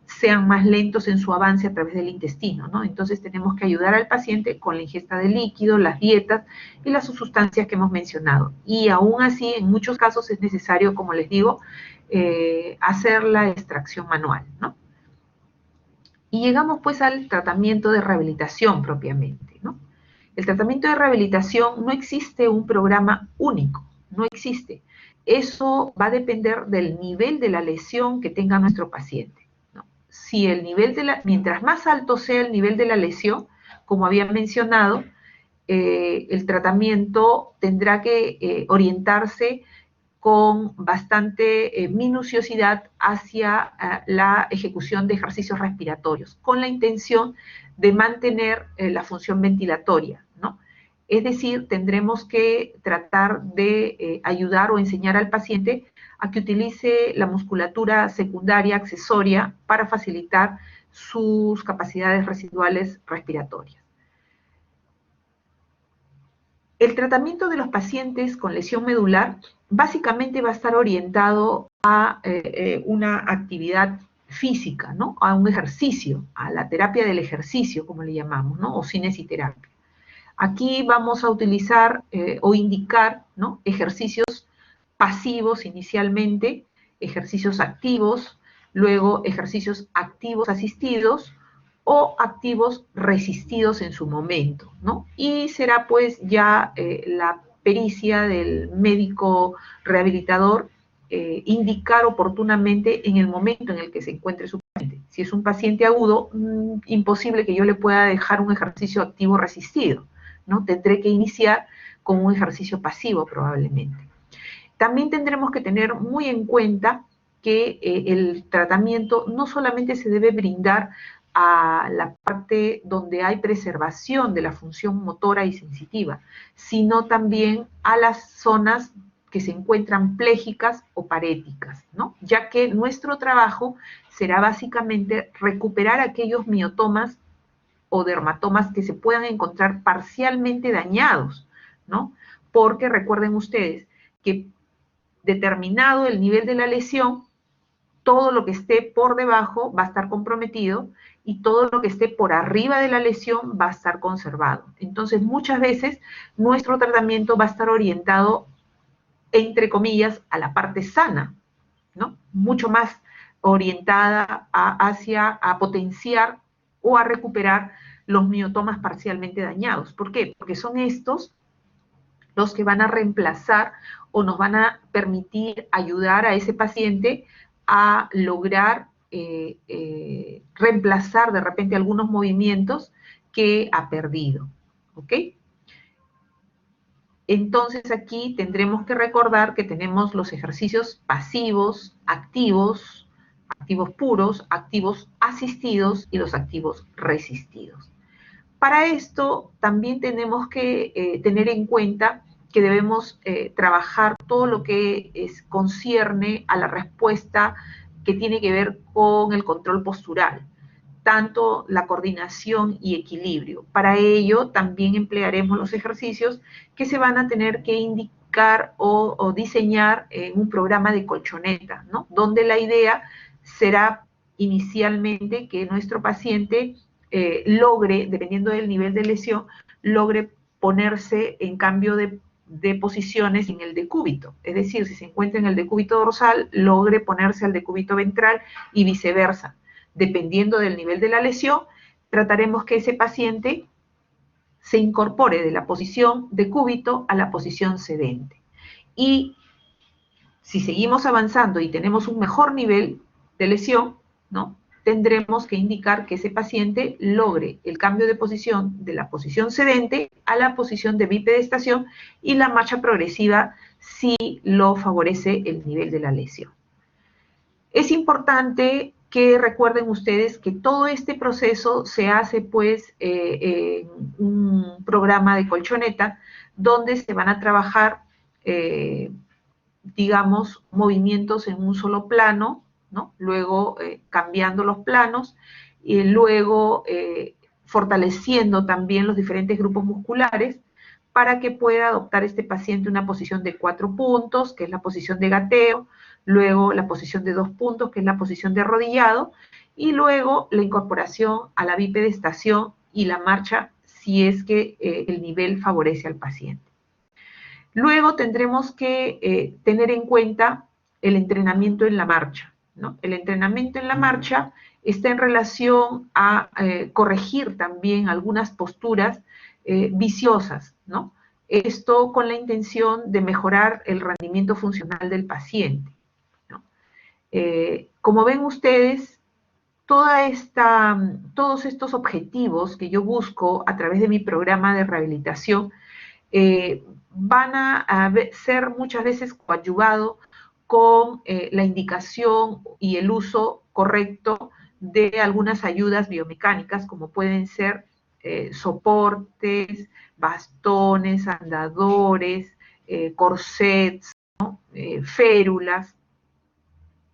sean más lentos en su avance a través del intestino, ¿no? Entonces tenemos que ayudar al paciente con la ingesta de líquido, las dietas y las sustancias que hemos mencionado. Y aún así, en muchos casos es necesario, como les digo, hacer la extracción manual, ¿no? Y llegamos pues al tratamiento de rehabilitación propiamente, ¿no? El tratamiento de rehabilitación no existe un programa único, no existe. Eso va a depender del nivel de la lesión que tenga nuestro paciente, ¿no? Si el nivel mientras más alto sea el nivel de la lesión, como había mencionado, el tratamiento tendrá que orientarse con bastante minuciosidad hacia la ejecución de ejercicios respiratorios, con la intención de mantener la función ventilatoria, ¿no? Es decir, tendremos que tratar de ayudar o enseñar al paciente a que utilice la musculatura secundaria accesoria para facilitar sus capacidades residuales respiratorias. El tratamiento de los pacientes con lesión medular básicamente va a estar orientado a una actividad física, ¿no? A un ejercicio, a la terapia del ejercicio, como le llamamos, ¿no? O cinesiterapia. Aquí vamos a utilizar o indicar, ¿no? Ejercicios pasivos inicialmente, ejercicios activos, luego ejercicios activos asistidos, o activos resistidos en su momento, ¿no? Y será pues ya la pericia del médico rehabilitador indicar oportunamente en el momento en el que se encuentre su paciente. Si es un paciente agudo, imposible que yo le pueda dejar un ejercicio activo resistido, ¿no? Tendré que iniciar con un ejercicio pasivo probablemente. También tendremos que tener muy en cuenta que el tratamiento no solamente se debe brindar a la parte donde hay preservación de la función motora y sensitiva, sino también a las zonas que se encuentran plégicas o paréticas, ¿no? Ya que nuestro trabajo será básicamente recuperar aquellos miotomas o dermatomas que se puedan encontrar parcialmente dañados, ¿no? Porque recuerden ustedes que determinado el nivel de la lesión, todo lo que esté por debajo va a estar comprometido y todo lo que esté por arriba de la lesión va a estar conservado. Entonces, muchas veces nuestro tratamiento va a estar orientado, entre comillas, a la parte sana, ¿no? Mucho más orientada a potenciar o a recuperar los miotomas parcialmente dañados. ¿Por qué? Porque son estos los que van a reemplazar o nos van a permitir ayudar a ese paciente a lograr reemplazar de repente algunos movimientos que ha perdido, ¿ok? Entonces aquí tendremos que recordar que tenemos los ejercicios pasivos, activos, activos puros, activos asistidos y los activos resistidos. Para esto también tenemos que tener en cuenta que debemos trabajar todo lo que concierne a la respuesta que tiene que ver con el control postural, tanto la coordinación y equilibrio. Para ello también emplearemos los ejercicios que se van a tener que indicar o diseñar en un programa de colchoneta, ¿no? Donde la idea será inicialmente que nuestro paciente logre, dependiendo del nivel de lesión, logre ponerse en cambio de posiciones en el decúbito. Es decir, si se encuentra en el decúbito dorsal, logre ponerse al decúbito ventral y viceversa. Dependiendo del nivel de la lesión, trataremos que ese paciente se incorpore de la posición decúbito a la posición sedente. Y si seguimos avanzando y tenemos un mejor nivel de lesión, ¿no? Tendremos que indicar que ese paciente logre el cambio de posición de la posición sedente a la posición de bipedestación y la marcha progresiva si lo favorece el nivel de la lesión. Es importante que recuerden ustedes que todo este proceso se hace pues en un programa de colchoneta donde se van a trabajar, digamos, movimientos en un solo plano, ¿no? Luego cambiando los planos y luego fortaleciendo también los diferentes grupos musculares para que pueda adoptar este paciente una posición de 4 puntos, que es la posición de gateo, luego la posición de 2 puntos, que es la posición de arrodillado, y luego la incorporación a la bipedestación y la marcha si es que el nivel favorece al paciente. Luego tendremos que tener en cuenta el entrenamiento en la marcha, ¿no? El entrenamiento en la marcha está en relación a corregir también algunas posturas viciosas, ¿no? Esto con la intención de mejorar el rendimiento funcional del paciente, ¿no? Como ven ustedes, todos estos objetivos que yo busco a través de mi programa de rehabilitación van a ser muchas veces coadyuvados con la indicación y el uso correcto de algunas ayudas biomecánicas, como pueden ser soportes, bastones, andadores, corsets, ¿no? Férulas,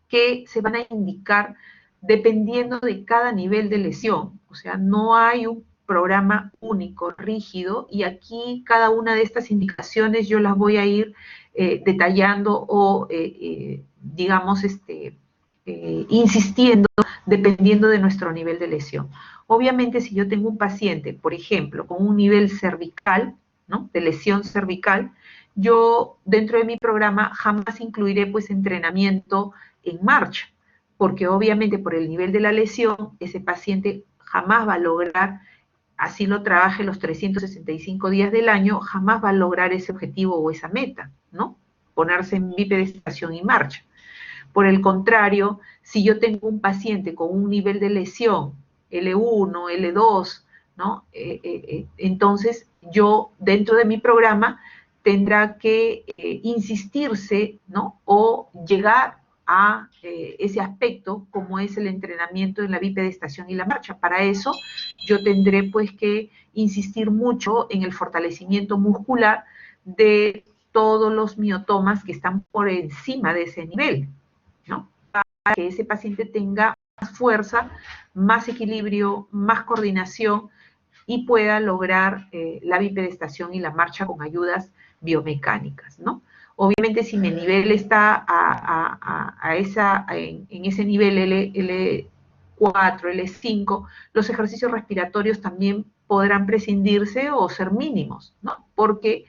que se van a indicar dependiendo de cada nivel de lesión. O sea, no hay un programa único, rígido, y aquí cada una de estas indicaciones yo las voy a ir detallando o, digamos, insistiendo dependiendo de nuestro nivel de lesión. Obviamente, si yo tengo un paciente, por ejemplo, con un nivel cervical, ¿no?, de lesión cervical, yo dentro de mi programa jamás incluiré pues entrenamiento en marcha, porque obviamente por el nivel de la lesión, ese paciente jamás va a lograr, así lo trabaje los 365 días del año, jamás va a lograr ese objetivo o esa meta, ¿no? Ponerse en bipedestación y marcha. Por el contrario, si yo tengo un paciente con un nivel de lesión L1, L2, ¿no? Entonces yo dentro de mi programa tendrá que insistirse, ¿no?, o llegar a ese aspecto como es el entrenamiento en la bipedestación y la marcha. Para eso yo tendré pues que insistir mucho en el fortalecimiento muscular de todos los miotomas que están por encima de ese nivel, ¿no?, para que ese paciente tenga más fuerza, más equilibrio, más coordinación y pueda lograr la bipedestación y la marcha con ayudas biomecánicas, ¿no? Obviamente, si mi nivel está en ese nivel L4, L5, los ejercicios respiratorios también podrán prescindirse o ser mínimos, ¿no? Porque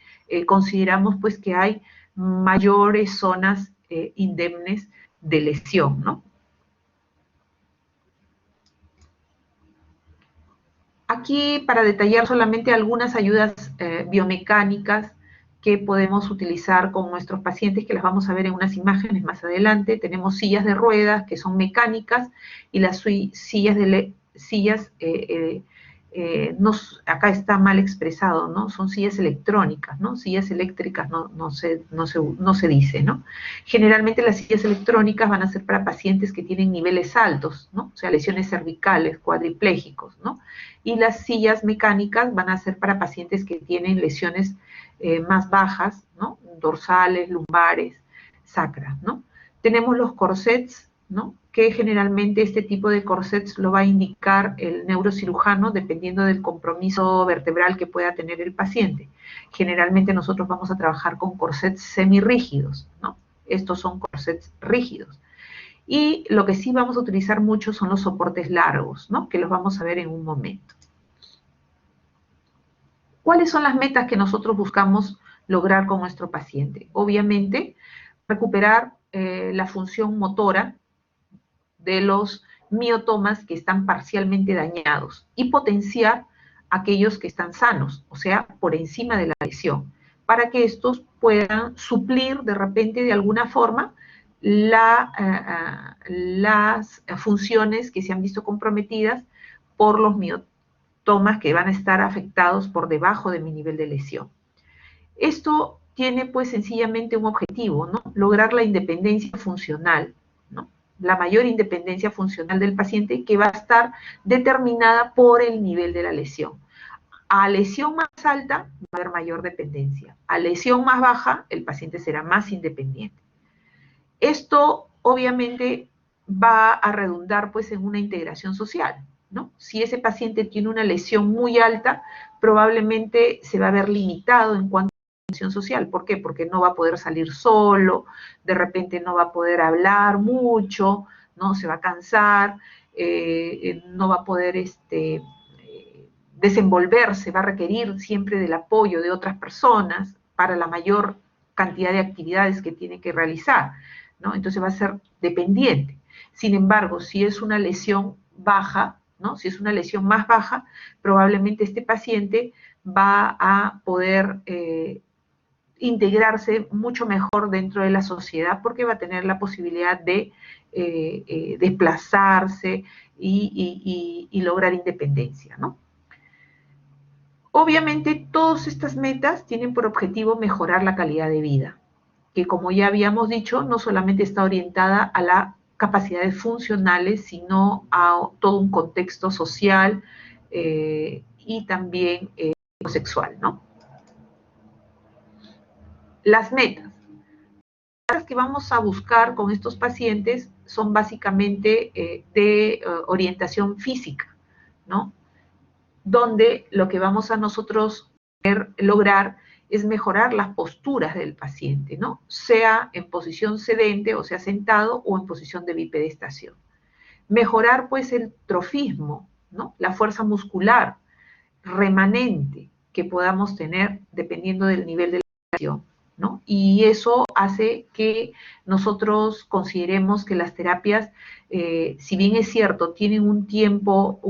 consideramos pues que hay mayores zonas indemnes de lesión, ¿no? Aquí, para detallar solamente algunas ayudas biomecánicas que podemos utilizar con nuestros pacientes, que las vamos a ver en unas imágenes más adelante. Tenemos sillas de ruedas que son mecánicas y las sillas acá está mal expresado, ¿no? Son sillas electrónicas, ¿no? Sillas eléctricas no se dice, ¿no? Generalmente las sillas electrónicas van a ser para pacientes que tienen niveles altos, ¿no? O sea, lesiones cervicales, cuadriplégicos, ¿no? Y las sillas mecánicas van a ser para pacientes que tienen lesiones más bajas, ¿no? Dorsales, lumbares, sacras, ¿no? Tenemos los corsets, ¿no?, que generalmente este tipo de corsets lo va a indicar el neurocirujano dependiendo del compromiso vertebral que pueda tener el paciente. Generalmente nosotros vamos a trabajar con corsets semirrígidos, ¿no? Estos son corsets rígidos. Y lo que sí vamos a utilizar mucho son los soportes largos, ¿no?, que los vamos a ver en un momento. ¿Cuáles son las metas que nosotros buscamos lograr con nuestro paciente? Obviamente, recuperar la función motora de los miotomas que están parcialmente dañados y potenciar aquellos que están sanos, o sea, por encima de la lesión, para que estos puedan suplir de repente de alguna forma las funciones que se han visto comprometidas por los miotomas que van a estar afectados por debajo de mi nivel de lesión. Esto tiene pues sencillamente un objetivo, ¿no?, lograr la independencia funcional, ¿no? la mayor independencia funcional del paciente, que va a estar determinada por el nivel de la lesión. A lesión más alta va a haber mayor dependencia. A lesión más baja, el paciente será más independiente. Esto obviamente va a redundar pues en una integración social, ¿no? Si ese paciente tiene una lesión muy alta, probablemente se va a ver limitado en cuanto a integración social. ¿Por qué? Porque no va a poder salir solo, de repente no va a poder hablar mucho, ¿no? Se va a cansar, no va a poder desenvolverse, va a requerir siempre del apoyo de otras personas para la mayor cantidad de actividades que tiene que realizar, ¿no? Entonces va a ser dependiente. Sin embargo, si es una lesión baja, ¿no? Si es una lesión más baja, probablemente este paciente va a poder integrarse mucho mejor dentro de la sociedad, porque va a tener la posibilidad de desplazarse y lograr independencia, ¿no? Obviamente, todas estas metas tienen por objetivo mejorar la calidad de vida, que como ya habíamos dicho, no solamente está orientada a las capacidades funcionales, sino a todo un contexto social y también sexual, ¿no? Las metas que vamos a buscar con estos pacientes son básicamente de orientación física, ¿no? Donde lo que vamos a nosotros lograr es mejorar las posturas del paciente, ¿no? Sea en posición sedente, o sea, sentado, o en posición de bipedestación. Mejorar, pues, el trofismo, ¿no? La fuerza muscular remanente que podamos tener dependiendo del nivel de la lesión, ¿no? Y eso hace que nosotros consideremos que las terapias, si bien es cierto, tienen un tiempo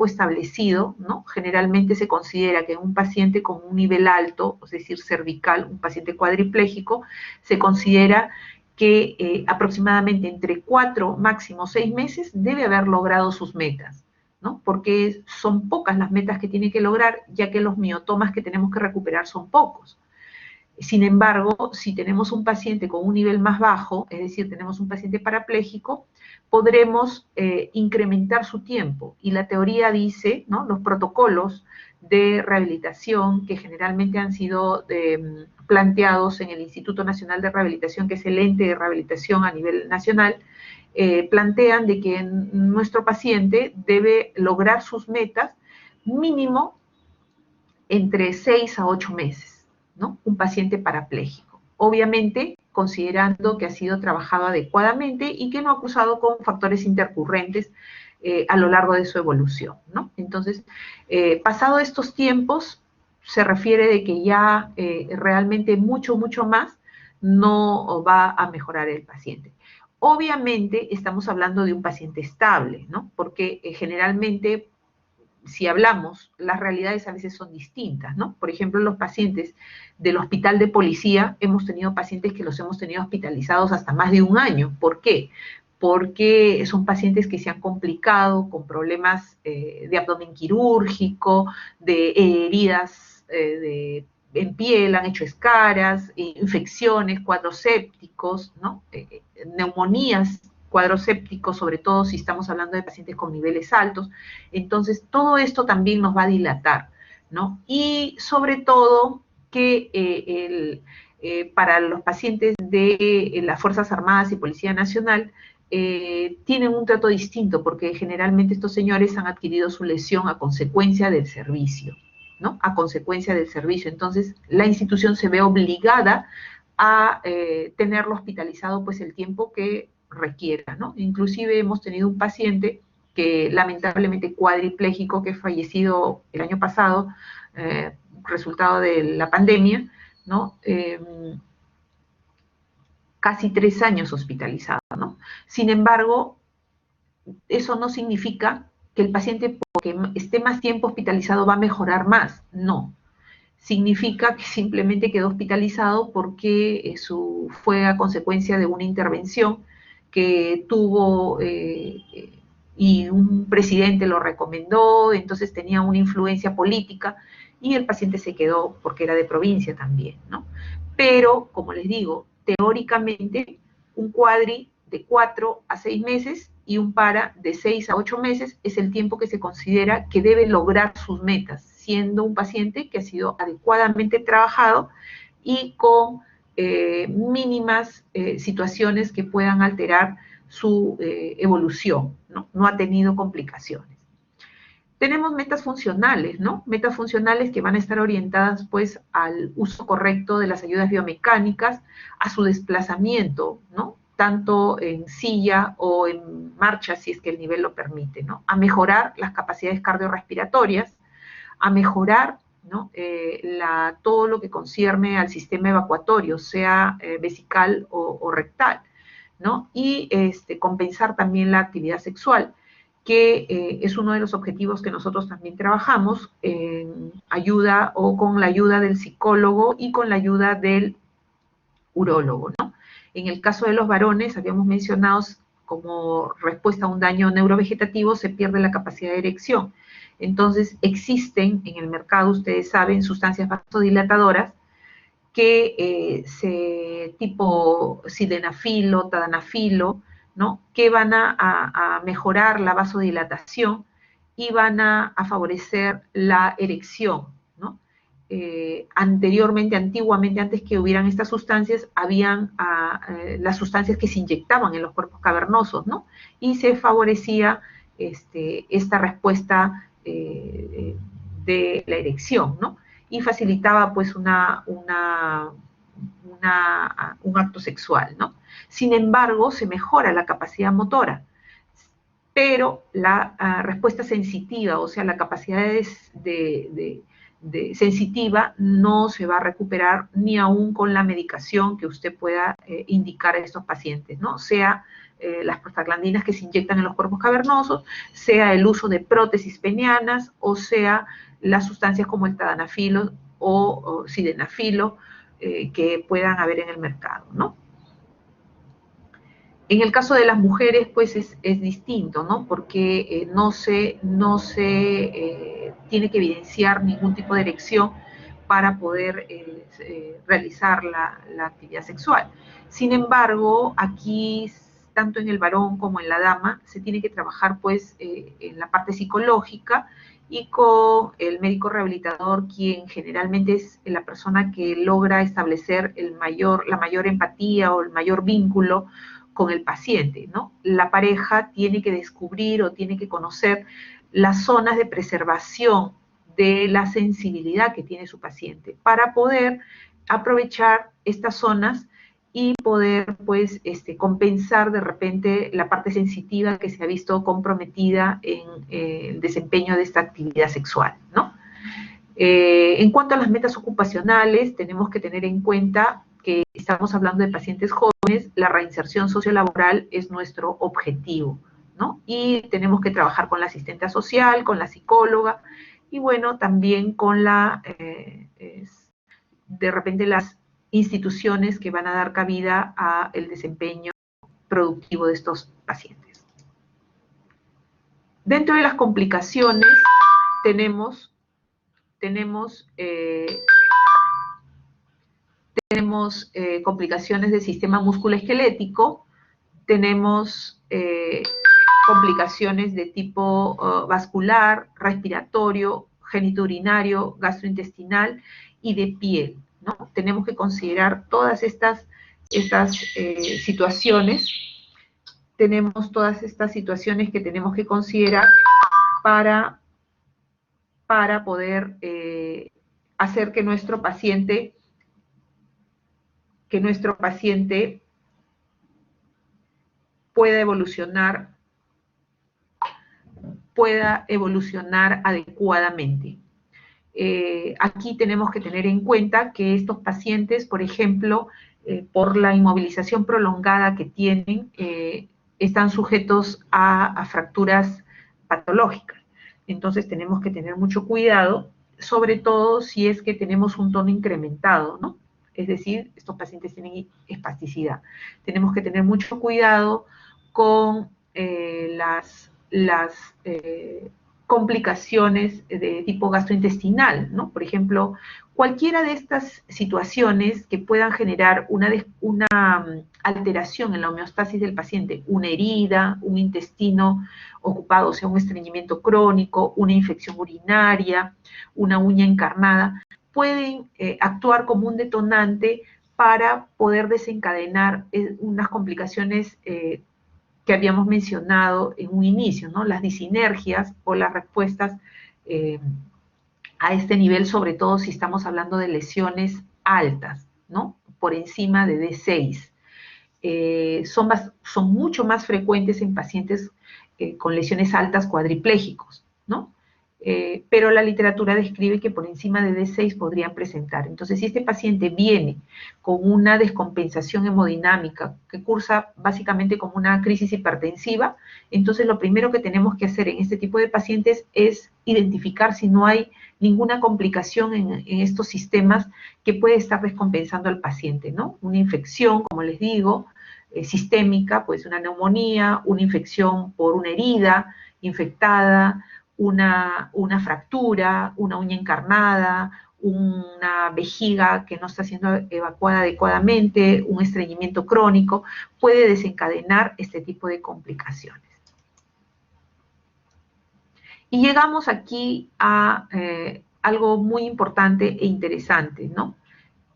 establecido, ¿no? Generalmente se considera que en un paciente con un nivel alto, es decir, cervical, un paciente cuadripléjico, se considera que aproximadamente entre 4, máximo 6 meses debe haber logrado sus metas, ¿no? Porque son pocas las metas que tiene que lograr, ya que los miotomas que tenemos que recuperar son pocos. Sin embargo, si tenemos un paciente con un nivel más bajo, es decir, tenemos un paciente parapléjico, podremos incrementar su tiempo. Y la teoría dice, ¿no? Los protocolos de rehabilitación que generalmente han sido planteados en el Instituto Nacional de Rehabilitación, que es el ente de rehabilitación a nivel nacional, plantean de que nuestro paciente debe lograr sus metas mínimo entre 6 a 8 meses. ¿No? Un paciente parapléjico. Obviamente, considerando que ha sido trabajado adecuadamente y que no ha cruzado con factores intercurrentes a lo largo de su evolución, ¿no? Entonces, pasado estos tiempos, se refiere de que ya realmente mucho más no va a mejorar el paciente. Obviamente, estamos hablando de un paciente estable, ¿no? Porque generalmente, si hablamos, las realidades a veces son distintas, ¿no? Por ejemplo, los pacientes del hospital de policía, hemos tenido pacientes que los hemos tenido hospitalizados hasta más de un año. ¿Por qué? Porque son pacientes que se han complicado con problemas de abdomen quirúrgico, de heridas en piel, han hecho escaras, infecciones, cuadros sépticos, ¿no? Neumonías, cuadros sépticos, sobre todo si estamos hablando de pacientes con niveles altos. Entonces, todo esto también nos va a dilatar, ¿no? Y sobre todo que para los pacientes de las Fuerzas Armadas y Policía Nacional tienen un trato distinto, porque generalmente estos señores han adquirido su lesión a consecuencia del servicio, ¿no? A consecuencia del servicio. Entonces, la institución se ve obligada a tenerlo hospitalizado pues el tiempo que requiera, ¿no? Inclusive hemos tenido un paciente que lamentablemente cuadripléjico, que fallecido el año pasado, resultado de la pandemia, ¿no? Casi 3 años hospitalizado, ¿no? Sin embargo, eso no significa que el paciente, porque esté más tiempo hospitalizado, va a mejorar más, no. Significa que simplemente quedó hospitalizado porque fue a consecuencia de una intervención que tuvo y un presidente lo recomendó, entonces tenía una influencia política y el paciente se quedó porque era de provincia también, ¿no? Pero, como les digo, teóricamente un cuadri de 4 a 6 meses y un PARA de 6 a 8 meses es el tiempo que se considera que debe lograr sus metas, siendo un paciente que ha sido adecuadamente trabajado y con mínimas situaciones que puedan alterar su evolución, ¿no? No ha tenido complicaciones. Tenemos metas funcionales, ¿no? Metas funcionales que van a estar orientadas, pues, al uso correcto de las ayudas biomecánicas, a su desplazamiento, ¿no? Tanto en silla o en marcha, si es que el nivel lo permite, ¿no? A mejorar las capacidades cardiorrespiratorias, a mejorar, ¿no? Todo lo que concierne al sistema evacuatorio, sea vesical o rectal, ¿no? Y compensar también la actividad sexual, que es uno de los objetivos que nosotros también trabajamos en ayuda o con la ayuda del psicólogo y con la ayuda del urólogo, ¿no? En el caso de los varones, habíamos mencionado como respuesta a un daño neurovegetativo, se pierde la capacidad de erección. Entonces, existen en el mercado, ustedes saben, sustancias vasodilatadoras que tipo sildenafilo, tadalafilo, ¿no? Que van a mejorar la vasodilatación y van a favorecer la erección, ¿no? Antiguamente, antes que hubieran estas sustancias, habían las sustancias que se inyectaban en los cuerpos cavernosos, ¿no? Y se favorecía esta respuesta de la erección, ¿no? Y facilitaba pues un acto sexual, ¿no? Sin embargo, se mejora la capacidad motora, pero la respuesta sensitiva, o sea, la capacidad sensitiva no se va a recuperar ni aún con la medicación que usted pueda indicar a estos pacientes, ¿no? Sea las prostaglandinas que se inyectan en los cuerpos cavernosos, sea el uso de prótesis penianas, o sea las sustancias como el tadalafilo o sildenafilo que puedan haber en el mercado, ¿no? En el caso de las mujeres, pues es distinto, ¿no? Porque no se tiene que evidenciar ningún tipo de erección para poder realizar la actividad sexual. Sin embargo, aquí, tanto en el varón como en la dama, se tiene que trabajar, pues, en la parte psicológica y con el médico rehabilitador, quien generalmente es la persona que logra establecer la mayor empatía o el mayor vínculo con el paciente, ¿no? La pareja tiene que descubrir o tiene que conocer las zonas de preservación de la sensibilidad que tiene su paciente para poder aprovechar estas zonas y poder, pues, compensar de repente la parte sensitiva que se ha visto comprometida en el desempeño de esta actividad sexual, ¿no? En cuanto a las metas ocupacionales, tenemos que tener en cuenta que estamos hablando de pacientes jóvenes, la reinserción sociolaboral es nuestro objetivo, ¿no? Y tenemos que trabajar con la asistente social, con la psicóloga, y bueno, también con de repente las instituciones que van a dar cabida a el desempeño productivo de estos pacientes. Dentro de las complicaciones tenemos complicaciones del sistema musculoesquelético, tenemos complicaciones de tipo vascular, respiratorio, genitourinario, gastrointestinal y de piel, ¿no? Tenemos que considerar todas estas situaciones, que tenemos que considerar para poder hacer que nuestro paciente pueda evolucionar adecuadamente. Aquí tenemos que tener en cuenta que estos pacientes, por ejemplo, por la inmovilización prolongada que tienen, están sujetos a fracturas patológicas. Entonces tenemos que tener mucho cuidado, sobre todo si es que tenemos un tono incrementado, ¿no? Es decir, estos pacientes tienen espasticidad. Tenemos que tener mucho cuidado con complicaciones de tipo gastrointestinal, ¿no? Por ejemplo, cualquiera de estas situaciones que puedan generar una alteración en la homeostasis del paciente, una herida, un intestino ocupado, o sea, un estreñimiento crónico, una infección urinaria, una uña encarnada, pueden actuar como un detonante para poder desencadenar unas complicaciones que habíamos mencionado en un inicio, ¿no? Las disinergias o las respuestas a este nivel, sobre todo si estamos hablando de lesiones altas, ¿no? Por encima de D6. Son mucho más frecuentes en pacientes con lesiones altas cuadriplégicos, ¿no? Pero la literatura describe que por encima de D6 podrían presentar. Entonces, si este paciente viene con una descompensación hemodinámica que cursa básicamente como una crisis hipertensiva, entonces lo primero que tenemos que hacer en este tipo de pacientes es identificar si no hay ninguna complicación en estos sistemas que puede estar descompensando al paciente, ¿no? Una infección, como les digo, sistémica, pues una neumonía, una infección por una herida infectada, una fractura, una uña encarnada, una vejiga que no está siendo evacuada adecuadamente, un estreñimiento crónico, puede desencadenar este tipo de complicaciones. Y llegamos aquí a algo muy importante e interesante, ¿no?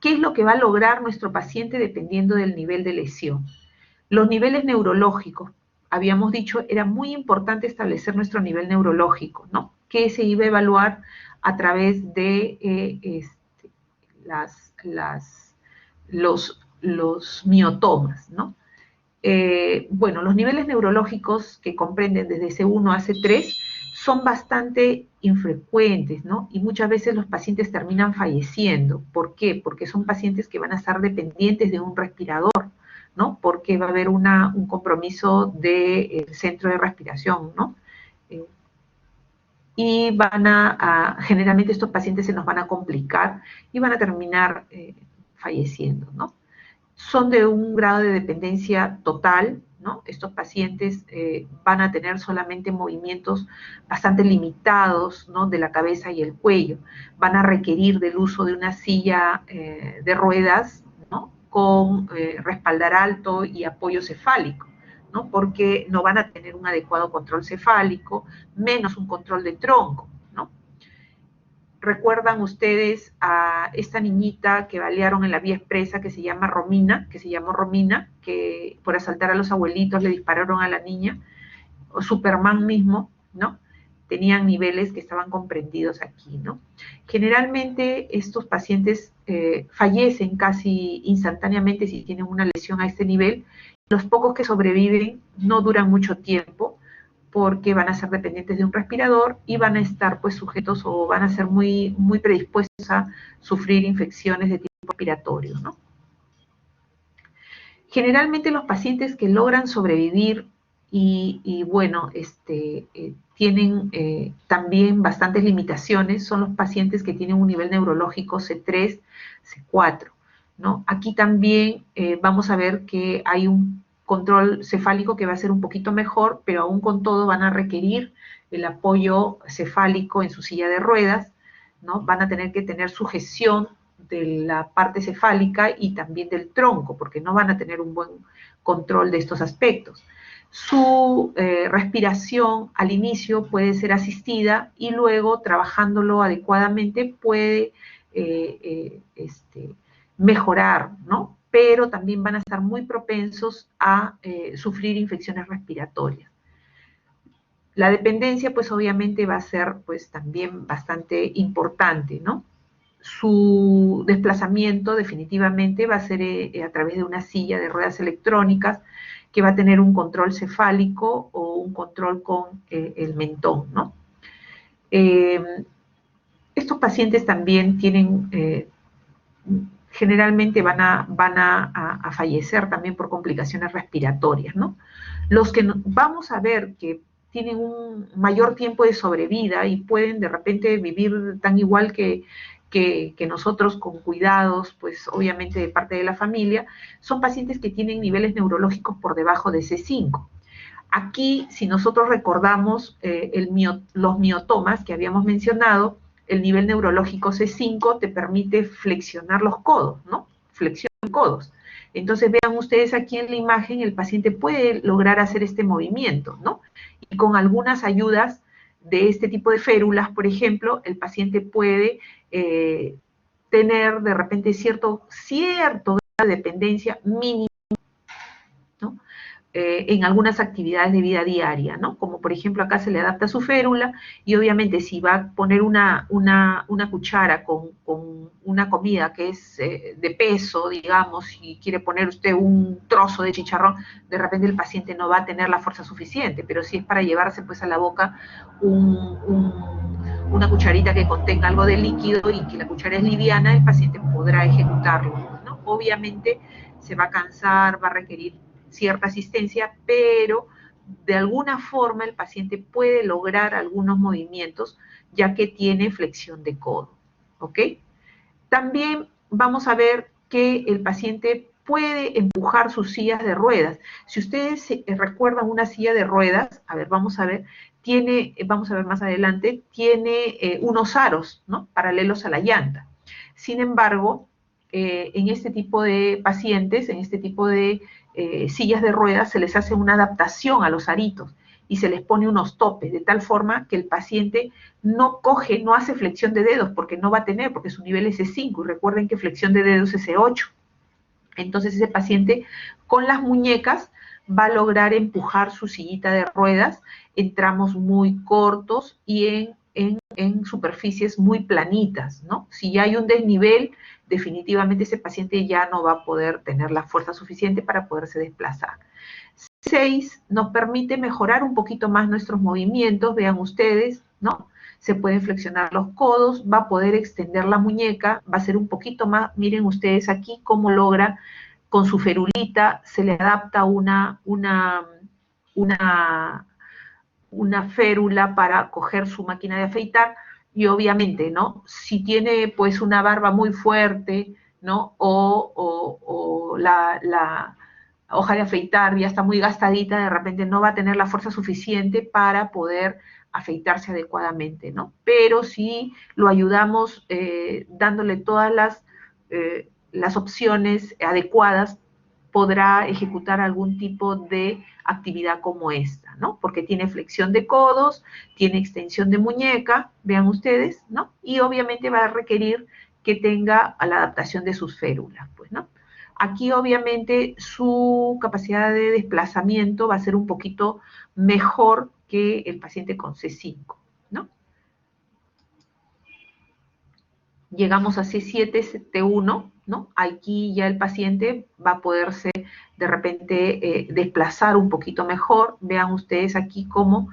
¿Qué es lo que va a lograr nuestro paciente dependiendo del nivel de lesión? Los niveles neurológicos, habíamos dicho, era muy importante establecer nuestro nivel neurológico, ¿no? Que se iba a evaluar a través de los miotomas, ¿no? Bueno, los niveles neurológicos que comprenden desde C1 a C3 son bastante infrecuentes, ¿no? Y muchas veces los pacientes terminan falleciendo. ¿Por qué? Porque son pacientes que van a estar dependientes de un respirador, ¿no? Porque va a haber un compromiso del centro de respiración, ¿no? Y generalmente estos pacientes se nos van a complicar y van a terminar falleciendo, ¿no? Son de un grado de dependencia total, ¿no? Estos pacientes van a tener solamente movimientos bastante limitados, ¿no? De la cabeza y el cuello. Van a requerir del uso de una silla de ruedas, ¿no? Con respaldar alto y apoyo cefálico, ¿no? Porque no van a tener un adecuado control cefálico, menos un control de tronco, ¿no? ¿Recuerdan ustedes a esta niñita que balearon en la vía expresa que se llamó Romina, que por asaltar a los abuelitos le dispararon a la niña? O Superman mismo, ¿no? Tenían niveles que estaban comprendidos aquí, ¿no? Generalmente estos pacientes fallecen casi instantáneamente si tienen una lesión a este nivel. Los pocos que sobreviven no duran mucho tiempo, porque van a ser dependientes de un respirador y van a estar pues sujetos o van a ser muy, muy predispuestos a sufrir infecciones de tipo respiratorio, ¿no? Generalmente los pacientes que logran sobrevivir y bueno, tienen también bastantes limitaciones son los pacientes que tienen un nivel neurológico C3, C4, ¿no? Aquí también vamos a ver que hay un control cefálico que va a ser un poquito mejor, pero aún con todo van a requerir el apoyo cefálico en su silla de ruedas, ¿no? Van a tener que tener sujeción de la parte cefálica y también del tronco, porque no van a tener un buen control de estos aspectos. Su respiración al inicio puede ser asistida y luego, trabajándolo adecuadamente, puede mejorar, ¿no? Pero también van a estar muy propensos a sufrir infecciones respiratorias. La dependencia, pues obviamente va a ser pues también bastante importante, ¿no? Su desplazamiento definitivamente va a ser a través de una silla de ruedas electrónicas que va a tener un control cefálico o un control con el mentón, ¿no? Estos pacientes también tienen generalmente van a fallecer también por complicaciones respiratorias, ¿no? Los que vamos a ver que tienen un mayor tiempo de sobrevida y pueden de repente vivir tan igual que nosotros con cuidados, pues obviamente de parte de la familia, son pacientes que tienen niveles neurológicos por debajo de C5. Aquí, si nosotros recordamos los miotomas que habíamos mencionado, el nivel neurológico C5 te permite flexionar los codos, ¿no? Flexión de codos. Entonces, vean ustedes aquí en la imagen, el paciente puede lograr hacer este movimiento, ¿no? Y con algunas ayudas de este tipo de férulas, por ejemplo, el paciente puede tener de repente cierto grado de dependencia mínima, ¿no? En algunas actividades de vida diaria, ¿no? Como por ejemplo acá se le adapta su férula y obviamente si va a poner una cuchara con una comida que es de peso, digamos, y quiere poner usted un trozo de chicharrón, de repente el paciente no va a tener la fuerza suficiente, pero si es para llevarse pues a la boca una cucharita que contenga algo de líquido y que la cuchara es liviana, el paciente podrá ejecutarlo, ¿no? Obviamente se va a cansar, va a requerir cierta asistencia, pero de alguna forma el paciente puede lograr algunos movimientos ya que tiene flexión de codo, ¿ok? También vamos a ver que el paciente puede empujar sus sillas de ruedas. Si ustedes recuerdan una silla de ruedas, a ver, vamos a ver más adelante, tiene unos aros, ¿no? Paralelos a la llanta. Sin embargo, en este tipo de pacientes, en este tipo de sillas de ruedas, se les hace una adaptación a los aritos y se les pone unos topes, de tal forma que el paciente no hace flexión de dedos, porque no va a tener, porque su nivel es C5, y recuerden que flexión de dedos es C8. Entonces ese paciente con las muñecas va a lograr empujar su sillita de ruedas en tramos muy cortos y en superficies muy planitas, ¿no? Si ya hay un desnivel, definitivamente ese paciente ya no va a poder tener la fuerza suficiente para poderse desplazar. 6 nos permite mejorar un poquito más nuestros movimientos, vean ustedes, ¿no? Se pueden flexionar los codos, va a poder extender la muñeca, va a ser un poquito más, miren ustedes aquí cómo logra, con su ferulita, se le adapta una férula para coger su máquina de afeitar, y obviamente, ¿no? Si tiene pues una barba muy fuerte, ¿no? O la hoja de afeitar ya está muy gastadita, de repente no va a tener la fuerza suficiente para poder afeitarse adecuadamente, ¿no? Pero si lo ayudamos dándole todas las opciones adecuadas, podrá ejecutar algún tipo de actividad como esta, ¿no? Porque tiene flexión de codos, tiene extensión de muñeca, vean ustedes, ¿no? Y obviamente va a requerir que tenga la adaptación de sus férulas, pues, ¿no? Aquí obviamente su capacidad de desplazamiento va a ser un poquito mejor que el paciente con C5, ¿no? Llegamos a C7, T1, ¿no? Aquí ya el paciente va a poderse de repente desplazar un poquito mejor. Vean ustedes aquí cómo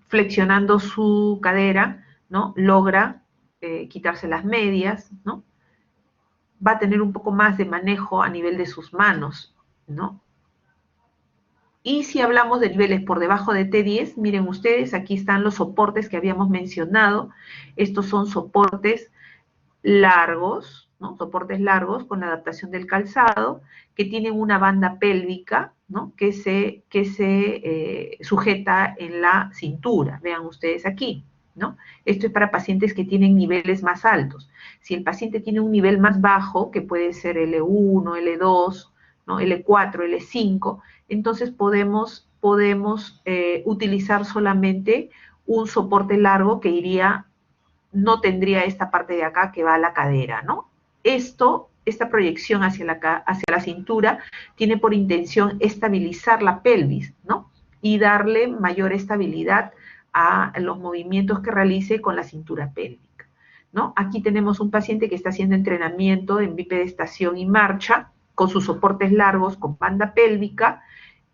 flexionando su cadera, ¿no? Logra quitarse las medias, ¿no? Va a tener un poco más de manejo a nivel de sus manos, ¿no? Y si hablamos de niveles por debajo de T10, miren ustedes, aquí están los soportes que habíamos mencionado. Estos son soportes largos, ¿no? Soportes largos con la adaptación del calzado, que tienen una banda pélvica, ¿no? Que se sujeta en la cintura. Vean ustedes aquí, ¿no? Esto es para pacientes que tienen niveles más altos. Si el paciente tiene un nivel más bajo, que puede ser L1, L2, ¿no? L4, L5, entonces podemos utilizar solamente un soporte largo que no tendría esta parte de acá que va a la cadera, ¿no? Esta proyección hacia la cintura tiene por intención estabilizar la pelvis, ¿no? Y darle mayor estabilidad a los movimientos que realice con la cintura pélvica, ¿no? Aquí tenemos un paciente que está haciendo entrenamiento en bipedestación y marcha, con sus soportes largos, con banda pélvica,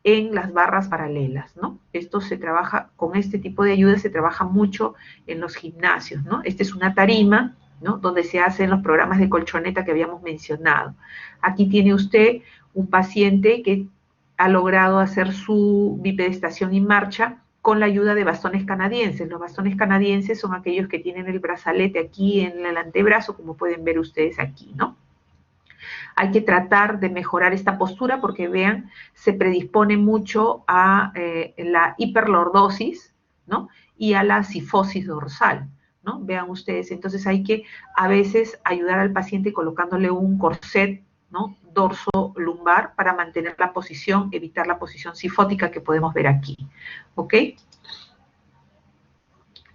en las barras paralelas, ¿no? Esto se trabaja, con este tipo de ayuda se trabaja mucho en los gimnasios, ¿no? Esta es una tarima, ¿no? Donde se hacen los programas de colchoneta que habíamos mencionado. Aquí tiene usted un paciente que ha logrado hacer su bipedestación y marcha con la ayuda de bastones canadienses. Los bastones canadienses son aquellos que tienen el brazalete aquí en el antebrazo, como pueden ver ustedes aquí, ¿no? Hay que tratar de mejorar esta postura porque, vean, se predispone mucho a la hiperlordosis, ¿no? Y a la cifosis dorsal, ¿no? Vean ustedes, entonces hay que a veces ayudar al paciente colocándole un corset, ¿no? Dorso lumbar para mantener la posición, evitar la posición cifótica que podemos ver aquí, ¿ok?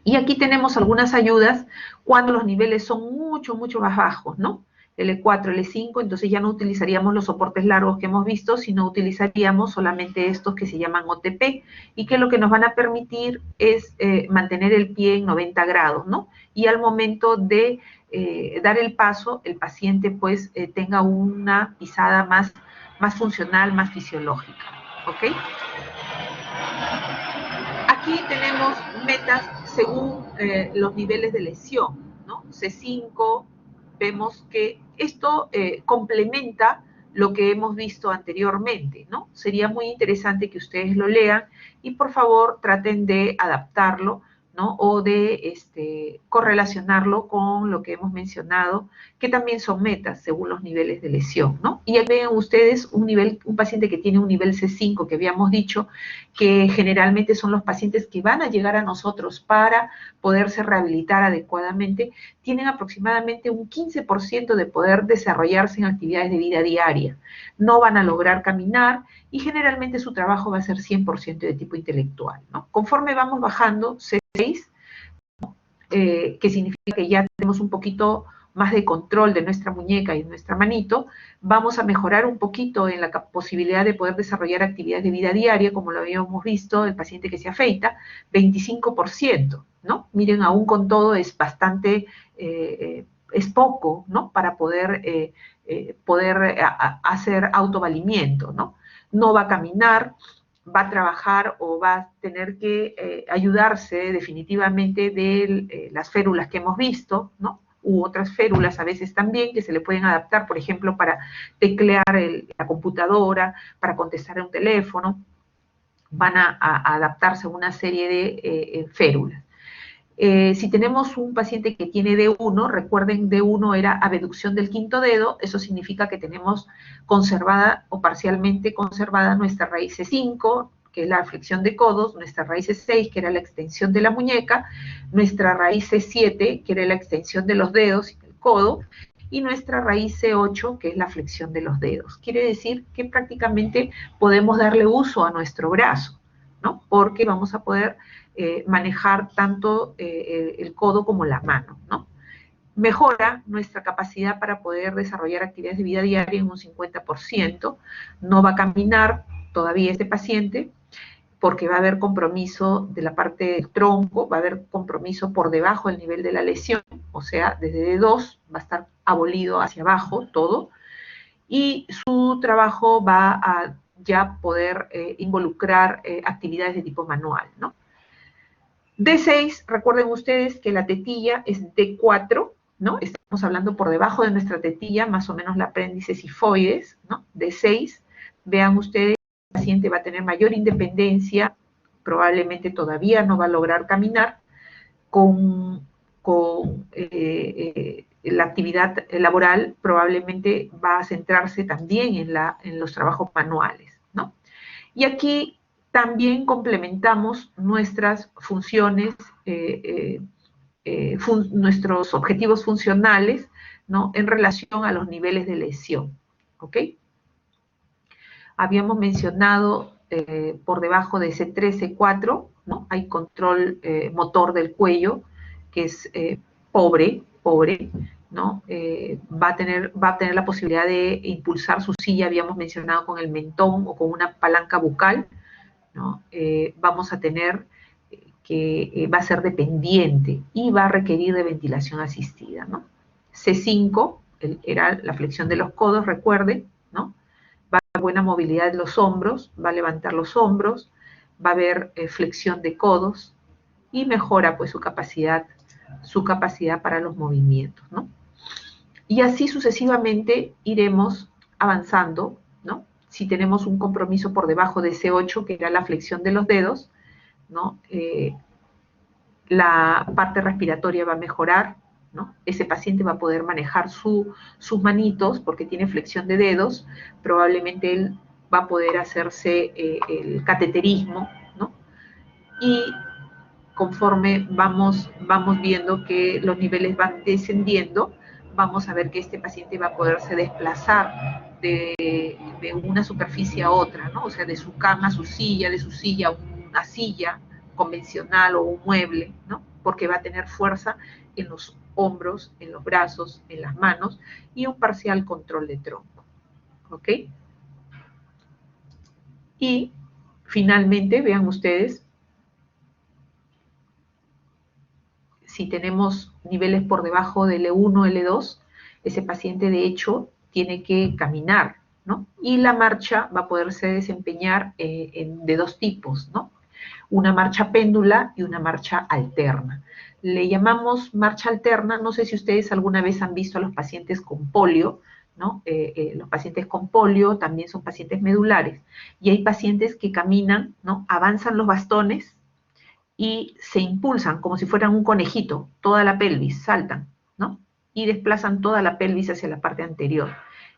Y aquí tenemos algunas ayudas cuando los niveles son mucho, mucho más bajos, ¿no? L4, L5, entonces ya no utilizaríamos los soportes largos que hemos visto, sino utilizaríamos solamente estos que se llaman OTP y que lo que nos van a permitir es mantener el pie en 90 grados, ¿no? Y al momento de dar el paso, el paciente pues tenga una pisada más funcional, más fisiológica, ¿ok? Aquí tenemos metas según los niveles de lesión, ¿no? C5, vemos que esto complementa lo que hemos visto anteriormente, ¿no? Sería muy interesante que ustedes lo lean y por favor traten de adaptarlo, ¿no? O de correlacionarlo con lo que hemos mencionado, que también son metas según los niveles de lesión, ¿no? Y ahí ven ustedes un paciente que tiene un nivel C5, que habíamos dicho que generalmente son los pacientes que van a llegar a nosotros para poderse rehabilitar adecuadamente, tienen aproximadamente un 15% de poder desarrollarse en actividades de vida diaria. No van a lograr caminar y generalmente su trabajo va a ser 100% de tipo intelectual, ¿no? Conforme vamos bajando, C6, que significa que ya tenemos un poquito más de control de nuestra muñeca y de nuestra manito, vamos a mejorar un poquito en la posibilidad de poder desarrollar actividades de vida diaria, como lo habíamos visto, el paciente que se afeita, 25%, ¿no? Miren, aún con todo es bastante, es poco, ¿no? Para poder hacer autovalimiento, ¿no? No va a caminar, va a trabajar o va a tener que ayudarse definitivamente de las férulas que hemos visto, ¿no? U otras férulas a veces también que se le pueden adaptar, por ejemplo, para teclear la computadora, para contestar un teléfono, van a adaptarse a una serie de férulas. Si tenemos un paciente que tiene D1, recuerden, D1 era abducción del quinto dedo, eso significa que tenemos conservada o parcialmente conservada nuestra raíz C5, que es la flexión de codos, nuestra raíz C6, que era la extensión de la muñeca, nuestra raíz C7, que era la extensión de los dedos y del codo, y nuestra raíz C8, que es la flexión de los dedos. Quiere decir que prácticamente podemos darle uso a nuestro brazo, ¿no? Porque vamos a poder manejar tanto el codo como la mano, ¿no? Mejora nuestra capacidad para poder desarrollar actividades de vida diaria en un 50%, no va a caminar todavía este paciente, porque va a haber compromiso de la parte del tronco, va a haber compromiso por debajo del nivel de la lesión, o sea, desde D2 va a estar abolido hacia abajo todo, y su trabajo va a ya poder involucrar actividades de tipo manual, ¿no? D6, recuerden ustedes que la tetilla es D4, ¿no? Estamos hablando por debajo de nuestra tetilla, más o menos la apéndice sifoides, ¿no? D6, vean ustedes, el paciente va a tener mayor independencia, probablemente todavía no va a lograr caminar, con la actividad laboral probablemente va a centrarse también en los trabajos manuales, ¿no? Y aquí también complementamos nuestras funciones, nuestros objetivos funcionales, ¿no? En relación a los niveles de lesión, ¿ok? Habíamos mencionado por debajo de C3, C4, ¿no? Hay control motor del cuello, que es pobre, ¿no? Va a tener la posibilidad de impulsar su silla, habíamos mencionado, con el mentón o con una palanca bucal, ¿no? Vamos a tener que va a ser dependiente y va a requerir de ventilación asistida, ¿no? C5 era la flexión de los codos, recuerden, ¿no? Va a haber buena movilidad de los hombros, va a levantar los hombros, va a haber flexión de codos y mejora pues su capacidad para los movimientos, ¿no? Y así sucesivamente iremos avanzando, ¿no? Si tenemos un compromiso por debajo de C8, que era la flexión de los dedos, ¿no? La parte respiratoria va a mejorar, ¿no? Ese paciente va a poder manejar sus manitos porque tiene flexión de dedos, probablemente él va a poder hacerse el cateterismo, ¿no? Y conforme vamos viendo que los niveles van descendiendo, vamos a ver que este paciente va a poderse desplazar de una superficie a otra, ¿no? O sea, de su cama a su silla, de su silla a una silla convencional o un mueble, ¿no? Porque va a tener fuerza en los hombros, en los brazos, en las manos y un parcial control de tronco, ¿ok? Y finalmente, vean ustedes, si tenemos niveles por debajo del L1, L2, ese paciente de hecho tiene que caminar, ¿no? Y la marcha va a poderse desempeñar de dos tipos, ¿no? Una marcha péndula y una marcha alterna. Le llamamos marcha alterna, no sé si ustedes alguna vez han visto a los pacientes con polio, ¿no? Los pacientes con polio también son pacientes medulares, y hay pacientes que caminan, ¿no? Avanzan los bastones y se impulsan como si fueran un conejito, toda la pelvis, saltan, ¿no? Y desplazan toda la pelvis hacia la parte anterior.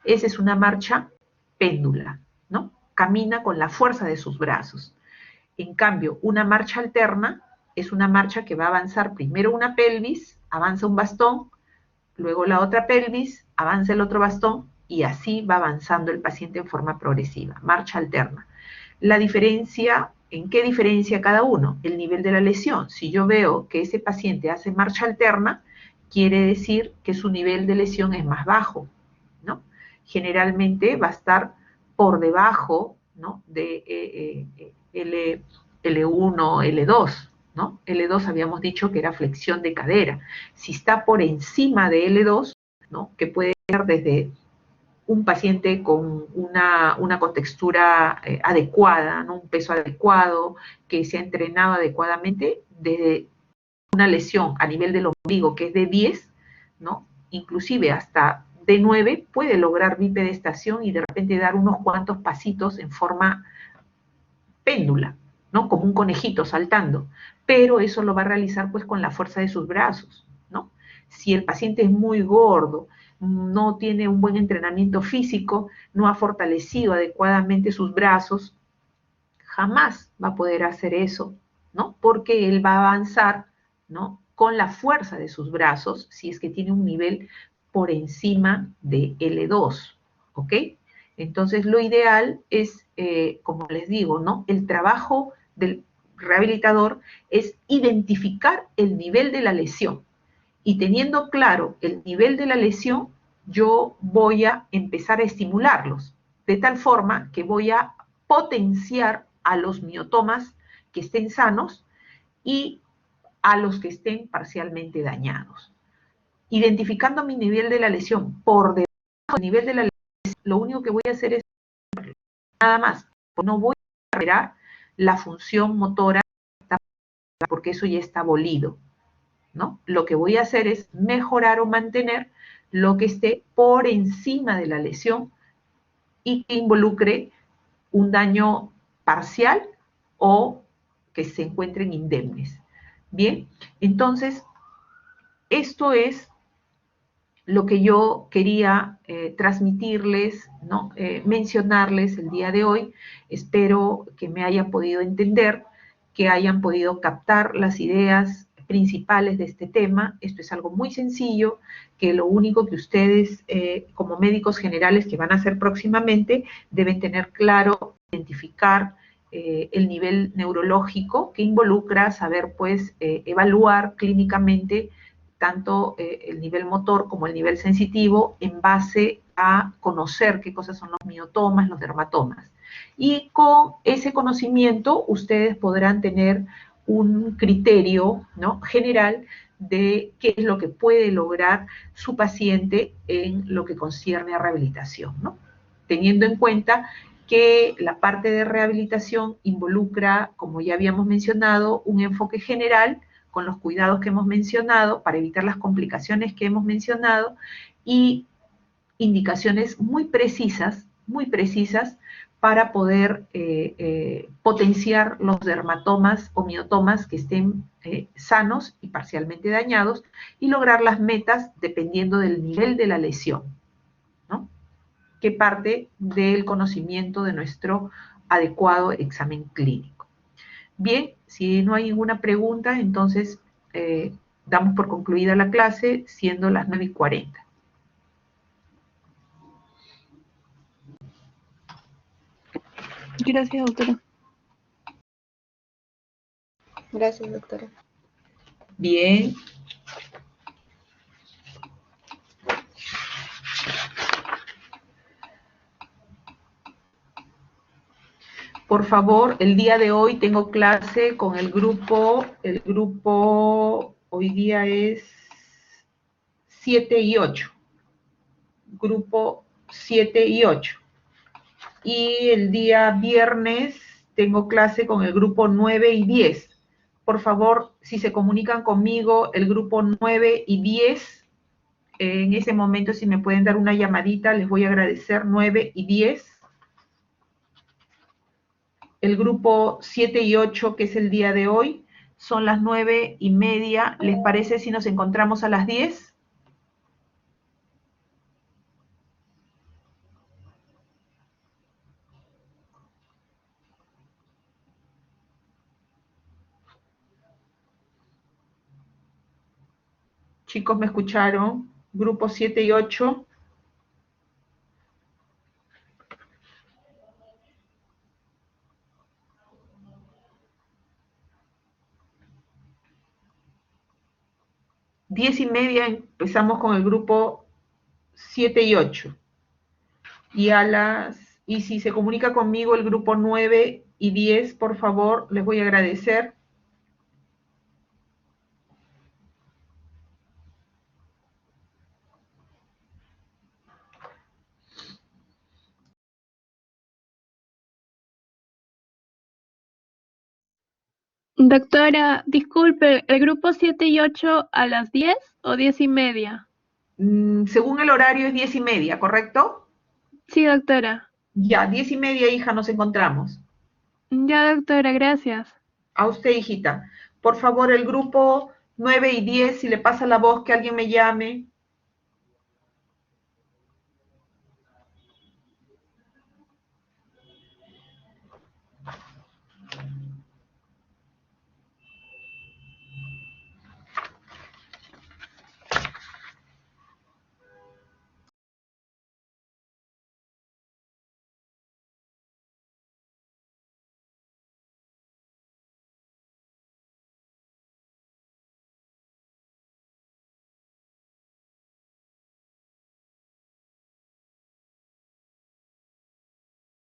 Esa es una marcha péndula, ¿no? Camina con la fuerza de sus brazos. En cambio, una marcha alterna es una marcha que va a avanzar primero una pelvis, avanza un bastón, luego la otra pelvis, avanza el otro bastón, y así va avanzando el paciente en forma progresiva, marcha alterna. La diferencia, ¿en qué diferencia cada uno? El nivel de la lesión. Si yo veo que ese paciente hace marcha alterna, quiere decir que su nivel de lesión es más bajo, ¿no? Generalmente va a estar por debajo, ¿no? De L1, L2, ¿no? L2 habíamos dicho que era flexión de cadera. Si está por encima de L2, ¿no? Que puede ser desde un paciente con una contextura adecuada, ¿no? Un peso adecuado, que se ha entrenado adecuadamente, desde una lesión a nivel del ombligo que es de 10, ¿no? Inclusive hasta de 9, puede lograr bipedestación y de repente dar unos cuantos pasitos en forma péndula, ¿no? Como un conejito saltando, pero eso lo va a realizar pues con la fuerza de sus brazos, ¿no? Si el paciente es muy gordo, no tiene un buen entrenamiento físico, no ha fortalecido adecuadamente sus brazos, jamás va a poder hacer eso, ¿no? Porque él va a avanzar, ¿no? Con la fuerza de sus brazos, si es que tiene un nivel por encima de L2, ¿ok? Entonces, lo ideal es, como les digo, ¿no? El trabajo del rehabilitador es identificar el nivel de la lesión. Y teniendo claro el nivel de la lesión, yo voy a empezar a estimularlos, de tal forma que voy a potenciar a los miotomas que estén sanos y a los que estén parcialmente dañados. Identificando mi nivel de la lesión por debajo del nivel de la lesión, lo único que voy a hacer es nada más. No voy a recuperar la función motora porque eso ya está abolido, ¿no? Lo que voy a hacer es mejorar o mantener lo que esté por encima de la lesión y que involucre un daño parcial o que se encuentren indemnes. Bien, entonces, esto es lo que yo quería transmitirles, ¿no? Mencionarles el día de hoy. Espero que me hayan podido entender, que hayan podido captar las ideas principales de este tema. Esto es algo muy sencillo, que lo único que ustedes, como médicos generales que van a hacer próximamente, deben tener claro, identificar el nivel neurológico, que involucra saber, pues, evaluar clínicamente tanto el nivel motor como el nivel sensitivo, en base a conocer qué cosas son los miotomas, los dermatomas. Y con ese conocimiento ustedes podrán tener un criterio, ¿no? General de qué es lo que puede lograr su paciente en lo que concierne a rehabilitación, ¿no? Teniendo en cuenta que la parte de rehabilitación involucra, como ya habíamos mencionado, un enfoque general con los cuidados que hemos mencionado para evitar las complicaciones que hemos mencionado y indicaciones muy precisas para poder potenciar los dermatomas o miotomas que estén sanos y parcialmente dañados y lograr las metas dependiendo del nivel de la lesión, ¿no? Que parte del conocimiento de nuestro adecuado examen clínico. Bien, si no hay ninguna pregunta, entonces damos por concluida la clase, siendo las 9:40. Gracias, doctora. Gracias, doctora. Bien. Por favor, el día de hoy tengo clase con el grupo hoy día es 7 y 8. Grupo 7 y 8. Y el día viernes tengo clase con el grupo 9 y 10. Por favor, si se comunican conmigo, el grupo 9 y 10, en ese momento si me pueden dar una llamadita, les voy a agradecer. 9 y 10. El grupo 7 y 8, que es el día de hoy, son las 9:30. ¿Les parece si nos encontramos a las 10? Chicos, ¿me escucharon? Grupo 7 y 8. Diez y media empezamos con el grupo 7 y 8. Y si se comunica conmigo el grupo 9 y 10, por favor, les voy a agradecer. Doctora, disculpe, ¿el grupo 7 y 8 a las 10 o 10:30? Según el horario es 10:30, ¿correcto? Sí, doctora. Ya, 10:30, hija, nos encontramos. Ya, doctora, gracias. A usted, hijita. Por favor, el grupo 9 y 10, si le pasa la voz, que alguien me llame.